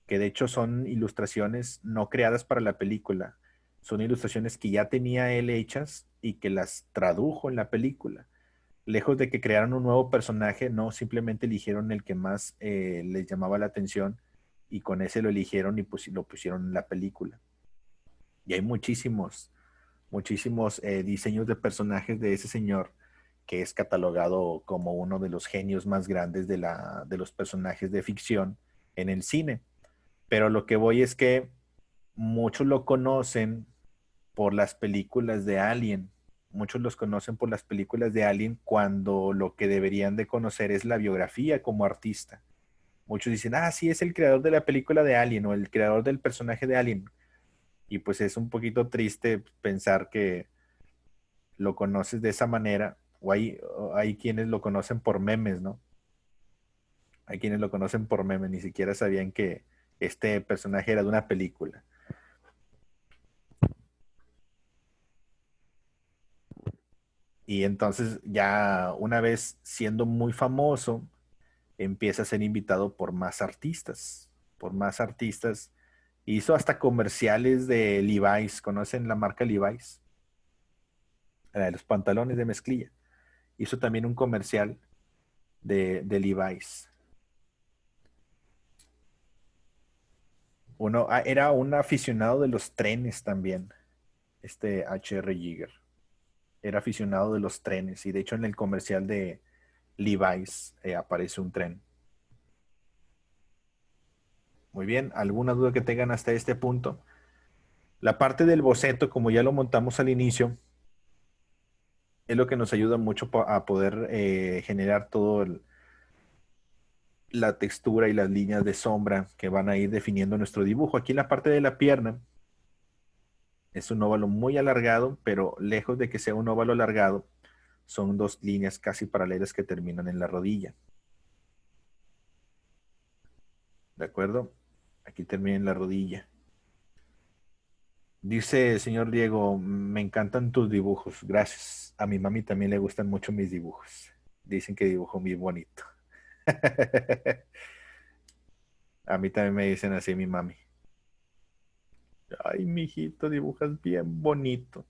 que de hecho son ilustraciones no creadas para la película, son ilustraciones que ya tenía él hechas y que las tradujo en la película. Lejos de que crearan un nuevo personaje, no, simplemente eligieron el que más les llamaba la atención y con ese lo eligieron y pues, lo pusieron en la película. Y hay muchísimos diseños de personajes de ese señor que es catalogado como uno de los genios más grandes de los personajes de ficción en el cine. Pero lo que voy es que muchos lo conocen por las películas de Alien. Muchos los conocen por las películas de Alien cuando lo que deberían de conocer es la biografía como artista. Muchos dicen, ah, sí, es el creador de la película de Alien o el creador del personaje de Alien. Y pues es un poquito triste pensar que lo conoces de esa manera. O hay quienes lo conocen por memes, ¿no? Hay quienes lo conocen por memes, ni siquiera sabían que este personaje era de una película. Y entonces ya una vez siendo muy famoso, empieza a ser invitado por más artistas. Hizo hasta comerciales de Levi's, ¿conocen la marca Levi's? La de los pantalones de mezclilla. Hizo también un comercial de Levi's. Era un aficionado de los trenes también, este H.R. Giger. Era aficionado de los trenes y de hecho en el comercial de Levi's aparece un tren. Muy bien, ¿alguna duda que tengan hasta este punto? La parte del boceto, como ya lo montamos al inicio, es lo que nos ayuda mucho a poder generar todo la textura y las líneas de sombra que van a ir definiendo nuestro dibujo. Aquí en la parte de la pierna es un óvalo muy alargado, pero lejos de que sea un óvalo alargado, son dos líneas casi paralelas que terminan en la rodilla. ¿De acuerdo? Aquí termina en la rodilla. Dice, señor Diego, me encantan tus dibujos. Gracias. A mi mami también le gustan mucho mis dibujos. Dicen que dibujo muy bonito. A mí también me dicen así mi mami. Ay, mijito, dibujas bien bonito.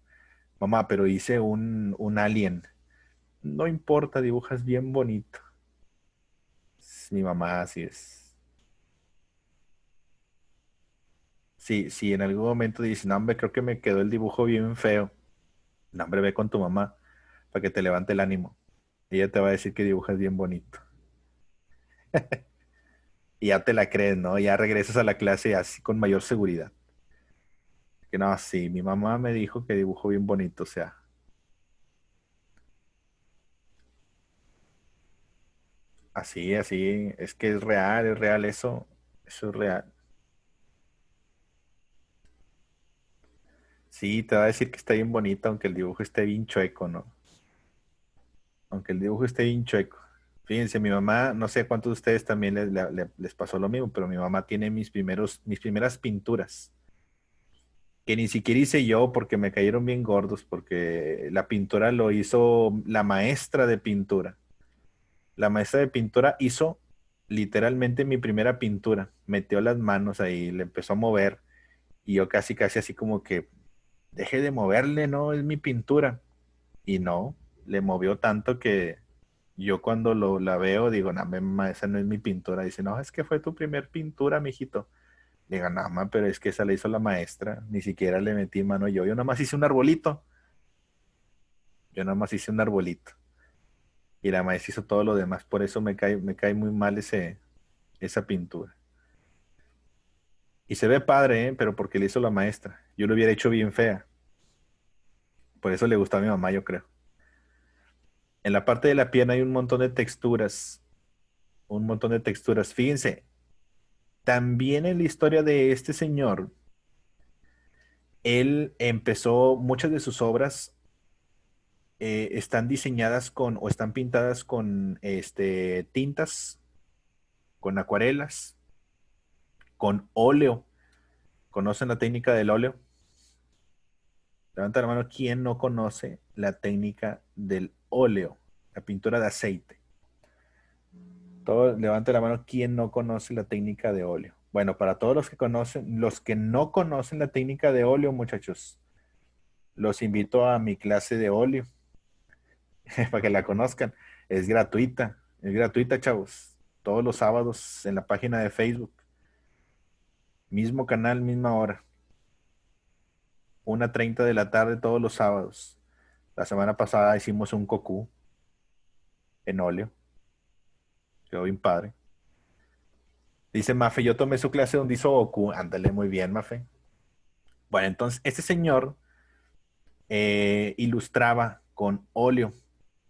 Mamá, pero hice un alien. No importa, dibujas bien bonito. Mi mamá así es. Sí, sí, en algún momento dice, no, hombre, creo que me quedó el dibujo bien feo. No, hombre, ve con tu mamá para que te levante el ánimo. Ella te va a decir que dibujas bien bonito. Y ya te la crees, ¿no? Ya regresas a la clase así con mayor seguridad. Que no, sí, mi mamá me dijo que dibujo bien bonito, o sea, así, así, es que es real eso es real. Sí, te va a decir que está bien bonito, aunque el dibujo esté bien chueco, ¿no? Aunque el dibujo esté bien chueco. Fíjense, mi mamá, no sé cuántos de ustedes también les pasó lo mismo, pero mi mamá tiene mis primeras pinturas, que ni siquiera hice yo porque me cayeron bien gordos, porque la pintura lo hizo la maestra de pintura. La maestra de pintura hizo literalmente mi primera pintura. Metió las manos ahí, le empezó a mover y yo casi, casi así como que, deje de moverle, no, es mi pintura. Y no, le movió tanto que yo cuando la veo digo, no, mamá, esa no es mi pintura. Dice, no, es que fue tu primer pintura, mijito. Le digo, no, mamá, pero es que esa la hizo la maestra. Ni siquiera le metí mano yo. Yo nada más hice un arbolito. Yo nada más hice un arbolito. Y la maestra hizo todo lo demás. Por eso me cae muy mal esa pintura. Y se ve padre, ¿eh? Pero porque le hizo la maestra. Yo lo hubiera hecho bien fea. Por eso le gustó a mi mamá, yo creo. En la parte de la pierna hay un montón de texturas. Un montón de texturas. Fíjense, también en la historia de este señor, él empezó, muchas de sus obras están diseñadas o están pintadas con tintas, con acuarelas, con óleo. ¿Conocen la técnica del óleo? Levanta la mano, ¿quién no conoce la técnica del óleo? La pintura de aceite. Todo, levanta la mano, ¿quién no conoce la técnica de óleo? Bueno, para todos los que conocen, los que no conocen la técnica de óleo, muchachos, los invito a mi clase de óleo para que la conozcan. Es gratuita, chavos. Todos los sábados en la página de Facebook. Mismo canal, misma hora. 1:30 de la tarde todos los sábados. La semana pasada hicimos un cocú. en óleo. Quedó bien padre. Dice Mafe, yo tomé su clase donde hizo Goku. Ándale, muy bien, Mafe. Bueno, entonces, este señor ilustraba con óleo.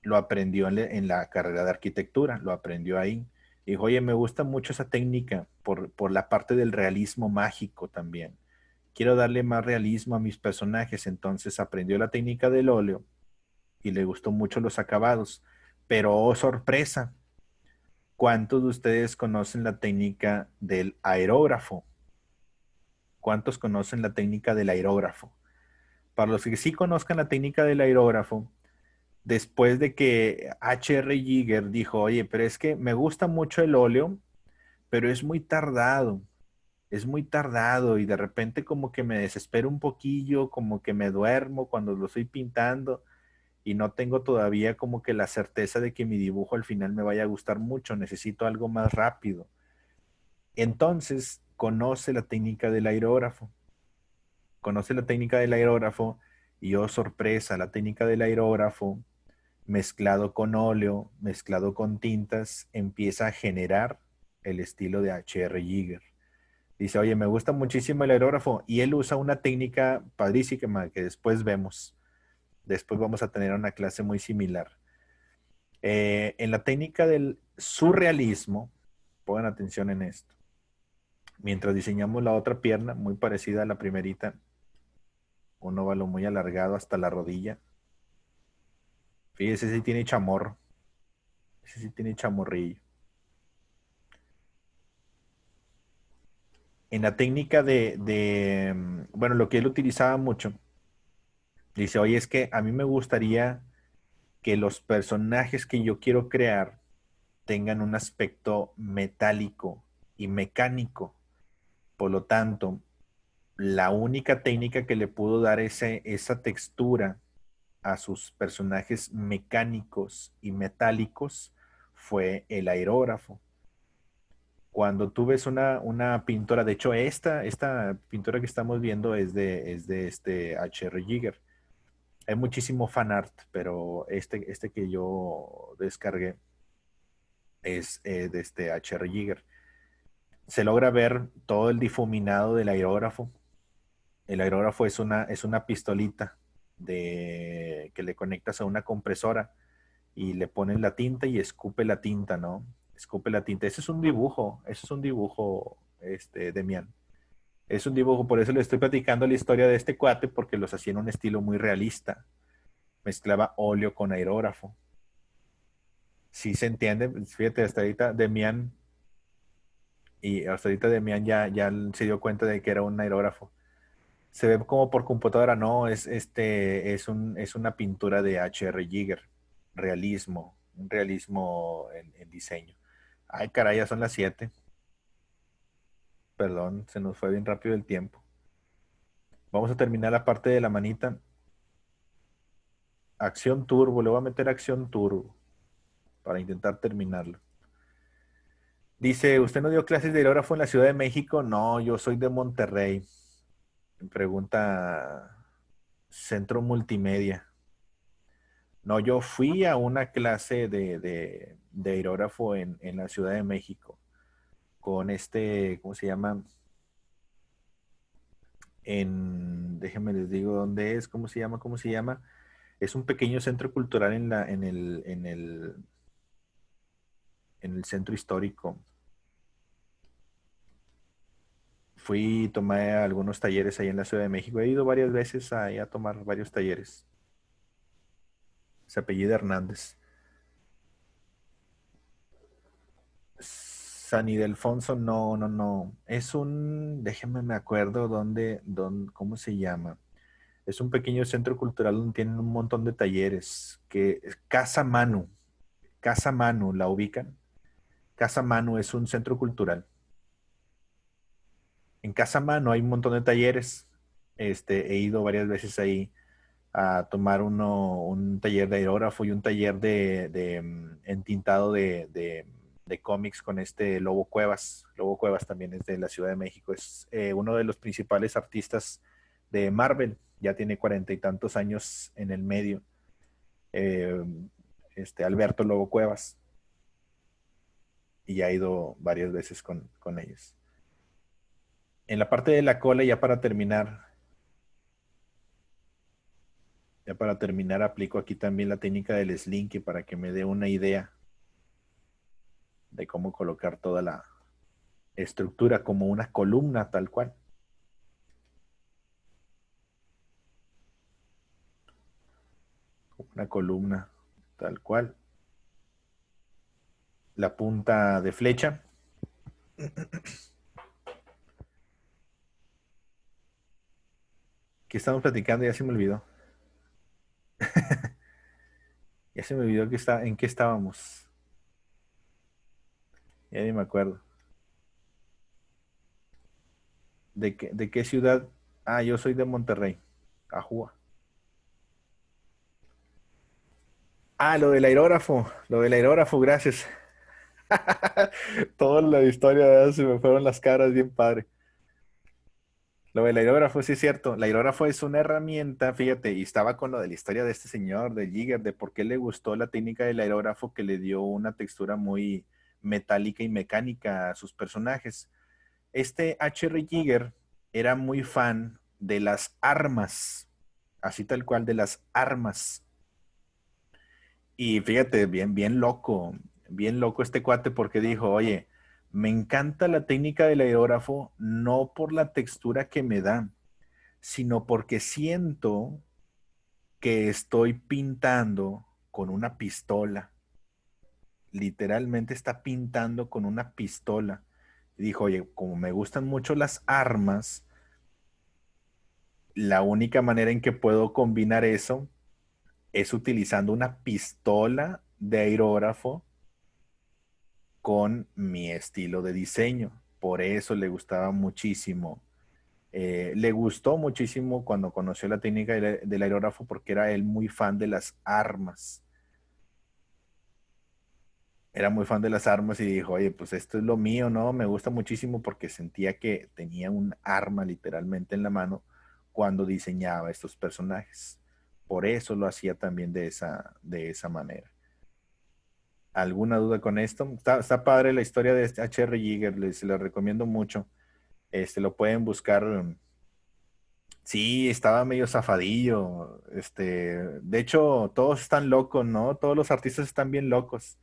Lo aprendió en la carrera de arquitectura, lo aprendió ahí. Y dijo, oye, me gusta mucho esa técnica por la parte del realismo mágico también. Quiero darle más realismo a mis personajes. Entonces aprendió la técnica del óleo y le gustó mucho los acabados. Pero, oh, sorpresa, ¿cuántos de ustedes conocen la técnica del aerógrafo? ¿Cuántos conocen la técnica del aerógrafo? Para los que sí conozcan la técnica del aerógrafo, después de que H.R. Giger dijo, oye, pero es que me gusta mucho el óleo, pero es muy tardado y de repente como que me desespero un poquillo, como que me duermo cuando lo estoy pintando y no tengo todavía como que la certeza de que mi dibujo al final me vaya a gustar mucho, necesito algo más rápido. Entonces, conoce la técnica del aerógrafo y oh sorpresa, la técnica del aerógrafo mezclado con óleo, mezclado con tintas, empieza a generar el estilo de H.R. Giger. Dice, oye, me gusta muchísimo el aerógrafo y él usa una técnica padrísima que después vemos. Después vamos a tener una clase muy similar. En la técnica del surrealismo, pongan atención en esto. Mientras diseñamos la otra pierna, muy parecida a la primerita, un óvalo muy alargado hasta la rodilla. Fíjese si tiene chamorro. Ese sí tiene chamorrillo. En la técnica bueno, lo que él utilizaba mucho, dice, oye, es que a mí me gustaría que los personajes que yo quiero crear tengan un aspecto metálico y mecánico. Por lo tanto, la única técnica que le pudo dar esa textura a sus personajes mecánicos y metálicos fue el aerógrafo. Cuando tú ves una pintura, de hecho esta pintura que estamos viendo es de este H.R. Giger. Hay muchísimo fan art, pero este que yo descargué es de este H.R. Giger. Se logra ver todo el difuminado del aerógrafo. El aerógrafo es una pistolita que le conectas a una compresora y le pones la tinta y escupe la tinta, ¿no? Escupe la tinta. Ese es un dibujo, Demian. Es un dibujo, por eso le estoy platicando la historia de este cuate, porque los hacía en un estilo muy realista. Mezclaba óleo con aerógrafo. Sí se entiende, fíjate, hasta ahorita Demian ya se dio cuenta de que era un aerógrafo. Se ve como por computadora, no, es una pintura de H.R. Giger, un realismo en diseño. Ay, caray, ya son las 7. Perdón, se nos fue bien rápido el tiempo. Vamos a terminar la parte de la manita. Acción turbo, le voy a meter acción turbo para intentar terminarlo. Dice, ¿usted no dio clases de aerógrafo en la Ciudad de México? No, yo soy de Monterrey. Pregunta Centro Multimedia. No, yo fui a una clase de aerógrafo en la Ciudad de México con ¿cómo se llama? Déjenme les digo dónde es, ¿cómo se llama? Es un pequeño centro cultural en el centro histórico. Fui y tomé algunos talleres ahí en la Ciudad de México. He ido varias veces ahí a tomar varios talleres. Se apellida Hernández. San Ildefonso, no, no, no. Déjenme me acuerdo cómo se llama. Es un pequeño centro cultural donde tienen un montón de talleres. Casa Manu. Casa Manu, ¿la ubican? Casa Manu es un centro cultural. En Casa Manu hay un montón de talleres. He ido varias veces ahí a tomar un taller de aerógrafo y un taller de entintado de cómics con Lobo Cuevas. Lobo Cuevas también es de la Ciudad de México. Es uno de los principales artistas de Marvel. Ya tiene 40 y tantos años en el medio. Eh, Alberto Lobo Cuevas. Y ya he ido varias veces con ellos. En la parte de la cola, ya para terminar, aplico aquí también la técnica del slinky para que me dé una idea de cómo colocar toda la estructura como una columna tal cual. Una columna tal cual. La punta de flecha. Que estamos platicando, ya se me olvidó. Ya se me olvidó en qué estábamos. Ya ni me acuerdo. ¿De qué ciudad? Ah, yo soy de Monterrey. Ajúa. Ah, lo del aerógrafo. Lo del aerógrafo, gracias. Toda la historia, ¿verdad? Se me fueron las caras bien padre. Lo del aerógrafo, sí es cierto. El aerógrafo es una herramienta, fíjate, y estaba con lo de la historia de este señor, de Giger, de por qué le gustó la técnica del aerógrafo que le dio una textura muy metálica y mecánica a sus personajes. Este H.R. Giger era muy fan de las armas, así tal cual, de las armas. Y fíjate, bien loco este cuate porque dijo, oye, me encanta la técnica del aerógrafo, no por la textura que me da, sino porque siento que estoy pintando con una pistola. Literalmente está pintando con una pistola. Y dijo, oye, como me gustan mucho las armas, la única manera en que puedo combinar eso es utilizando una pistola de aerógrafo con mi estilo de diseño. Por eso le gustaba muchísimo. Le gustó muchísimo cuando conoció la técnica del aerógrafo porque era él muy fan de las armas. Era muy fan de las armas y dijo, oye, pues esto es lo mío, ¿no? Me gusta muchísimo porque sentía que tenía un arma literalmente en la mano cuando diseñaba estos personajes. Por eso lo hacía también de esa manera. ¿Alguna duda con esto? Está padre la historia de este H.R. Giger, les lo recomiendo mucho. Lo pueden buscar. Sí, estaba medio zafadillo. De hecho, todos están locos, ¿no? Todos los artistas están bien locos.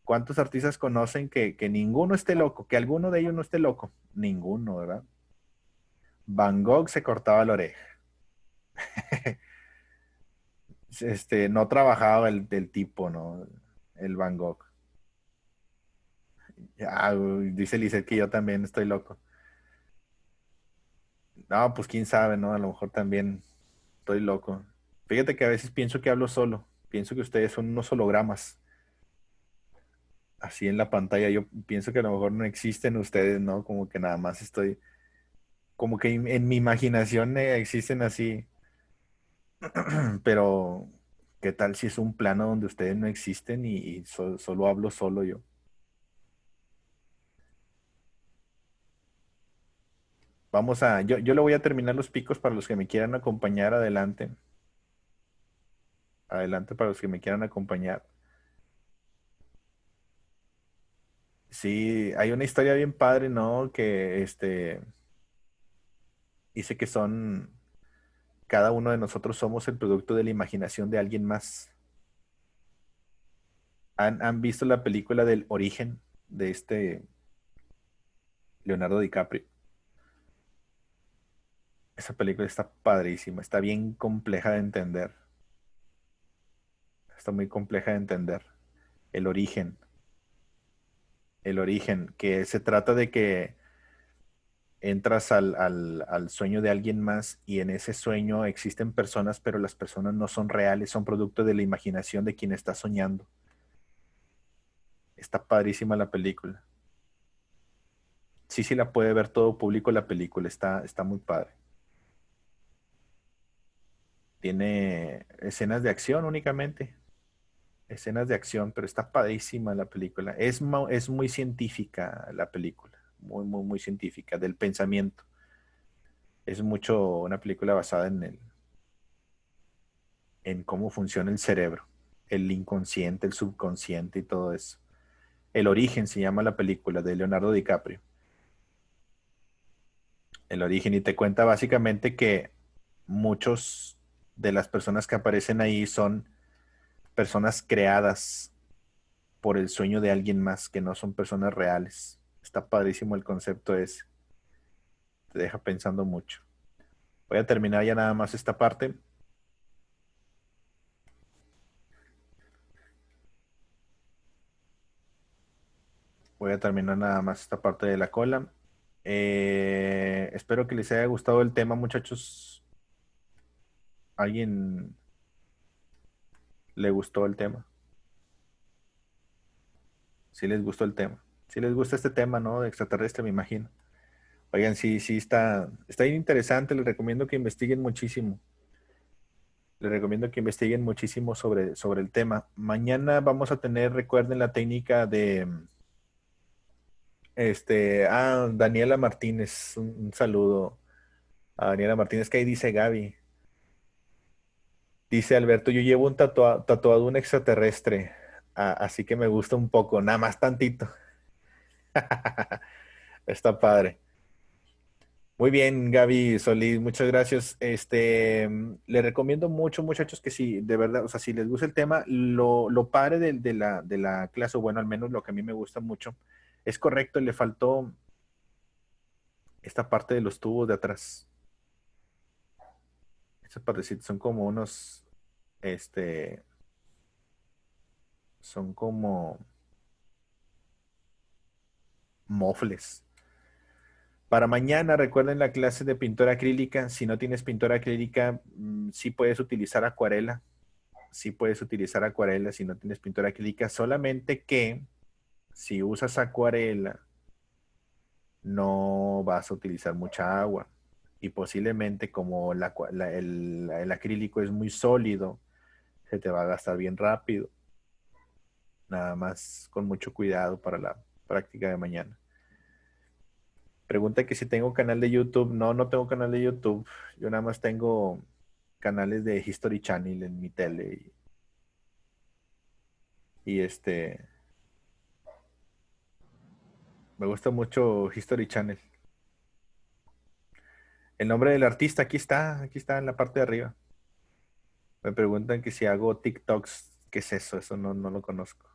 ¿Cuántos artistas conocen que ninguno esté loco? Que alguno de ellos no esté loco. Ninguno, ¿verdad? Van Gogh se cortaba la oreja. No trabajaba el tipo, ¿no? El Van Gogh. Ya, dice Lizeth que yo también estoy loco. No, pues quién sabe, ¿no? A lo mejor también estoy loco. Fíjate que a veces pienso que hablo solo. Pienso que ustedes son unos hologramas. Así en la pantalla. Yo pienso que a lo mejor no existen ustedes, ¿no? Como que nada más estoy. Como que en mi imaginación existen así. Pero, ¿qué tal si es un plano donde ustedes no existen y solo hablo solo yo? Yo le voy a terminar los picos para los que me quieran acompañar adelante. Adelante para los que me quieran acompañar. Sí, hay una historia bien padre, ¿no? Que dice que cada uno de nosotros somos el producto de la imaginación de alguien más. ¿Han visto la película del Origen de Leonardo DiCaprio? Esa película está padrísima, está bien compleja de entender. Está muy compleja de entender. El origen, el origen, que se trata de que entras al sueño de alguien más y en ese sueño existen personas, pero las personas no son reales, son producto de la imaginación de quien está soñando. Está padrísima la película. Sí, sí la puede ver todo público la película, está muy padre. Tiene escenas de acción únicamente, escenas de acción, pero está padrísima la película. Es muy científica la película, muy científica, del pensamiento. Es mucho una película basada en cómo funciona el cerebro. el inconsciente, el subconsciente y todo eso. El origen se llama la película de Leonardo DiCaprio. El origen, y te cuenta básicamente que muchos de las personas que aparecen ahí son personas creadas por el sueño de alguien más, que no son personas reales. Está padrísimo el concepto ese. Te deja pensando mucho. Voy a terminar ya nada más esta parte. Voy a terminar nada más esta parte de la cola. Espero que les haya gustado el tema, muchachos. ¿Alguien le gustó el tema? Sí les gustó el tema. Sí les gusta este tema, ¿no? De extraterrestre, me imagino. Oigan, sí, sí, está bien interesante. Les recomiendo que investiguen muchísimo. Les recomiendo que investiguen muchísimo sobre el tema. Mañana vamos a tener, recuerden, la técnica de, Daniela Martínez. Un saludo a Daniela Martínez, que ahí dice Gaby. Dice Alberto, yo llevo un tatuado un extraterrestre, así que me gusta un poco, nada más tantito. Está padre. Muy bien, Gaby Solís, muchas gracias. Le recomiendo mucho, muchachos, que si de verdad, o sea, si les gusta el tema, lo padre de la clase, o bueno, al menos lo que a mí me gusta mucho, es correcto, le faltó esta parte de los tubos de atrás. Esas partecitas son como unos, este, son como mofles. Para mañana, recuerden la clase de pintura acrílica. Si no tienes pintura acrílica, sí puedes utilizar acuarela. Sí puedes utilizar acuarela si no tienes pintura acrílica. Solamente que si usas acuarela, no vas a utilizar mucha agua. Y posiblemente como el acrílico es muy sólido, se te va a gastar bien rápido. Nada más con mucho cuidado para la práctica de mañana. Pregunta que si tengo canal de YouTube. No, no tengo canal de YouTube. Yo nada más tengo canales de History Channel en mi tele. Y me gusta mucho History Channel. El nombre del artista, aquí está en la parte de arriba. Me preguntan que si hago TikToks, ¿qué es eso? Eso no, no lo conozco.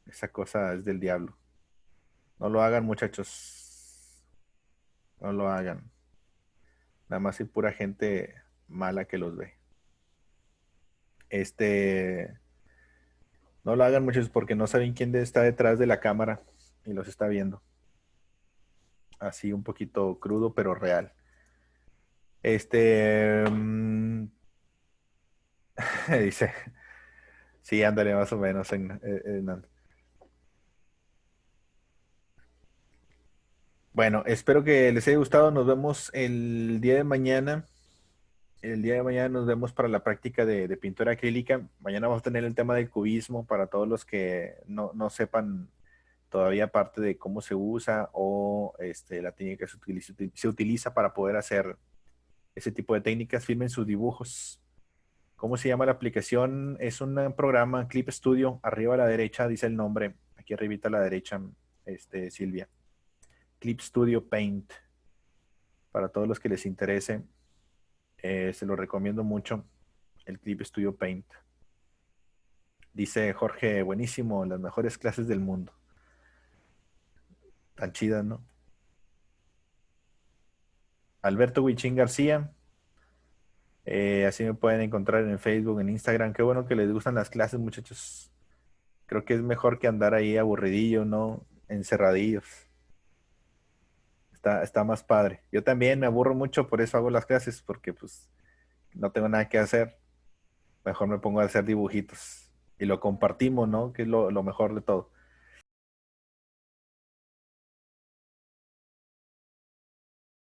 Esa cosa es del diablo. No lo hagan, muchachos. No lo hagan. Nada más hay pura gente mala que los ve. Este, no lo hagan, muchachos, porque no saben quién está detrás de la cámara y los está viendo. Así un poquito crudo, pero real. Dice, sí, ándale, más o menos. Bueno, espero que les haya gustado. Nos vemos el día de mañana. El día de mañana nos vemos para la práctica de pintura acrílica. Mañana vamos a tener el tema del cubismo para todos los que no sepan todavía parte de cómo se usa o la técnica que se utiliza para poder hacer ese tipo de técnicas. Firmen sus dibujos. ¿Cómo se llama la aplicación? Es un programa, Clip Studio. Arriba a la derecha dice el nombre. Aquí arribita a la derecha, Silvia. Clip Studio Paint. Para todos los que les interese, se lo recomiendo mucho. El Clip Studio Paint. Dice Jorge, buenísimo, las mejores clases del mundo. Tan chidas, ¿no? Alberto Huichín García. Así me pueden encontrar en Facebook, en Instagram. Qué bueno que les gustan las clases, muchachos. Creo que es mejor que andar ahí aburridillo, ¿no? Encerradillos. Está más padre. Yo también me aburro mucho, por eso hago las clases, porque pues no tengo nada que hacer. Mejor me pongo a hacer dibujitos. Y lo compartimos, ¿no? Que es lo mejor de todo.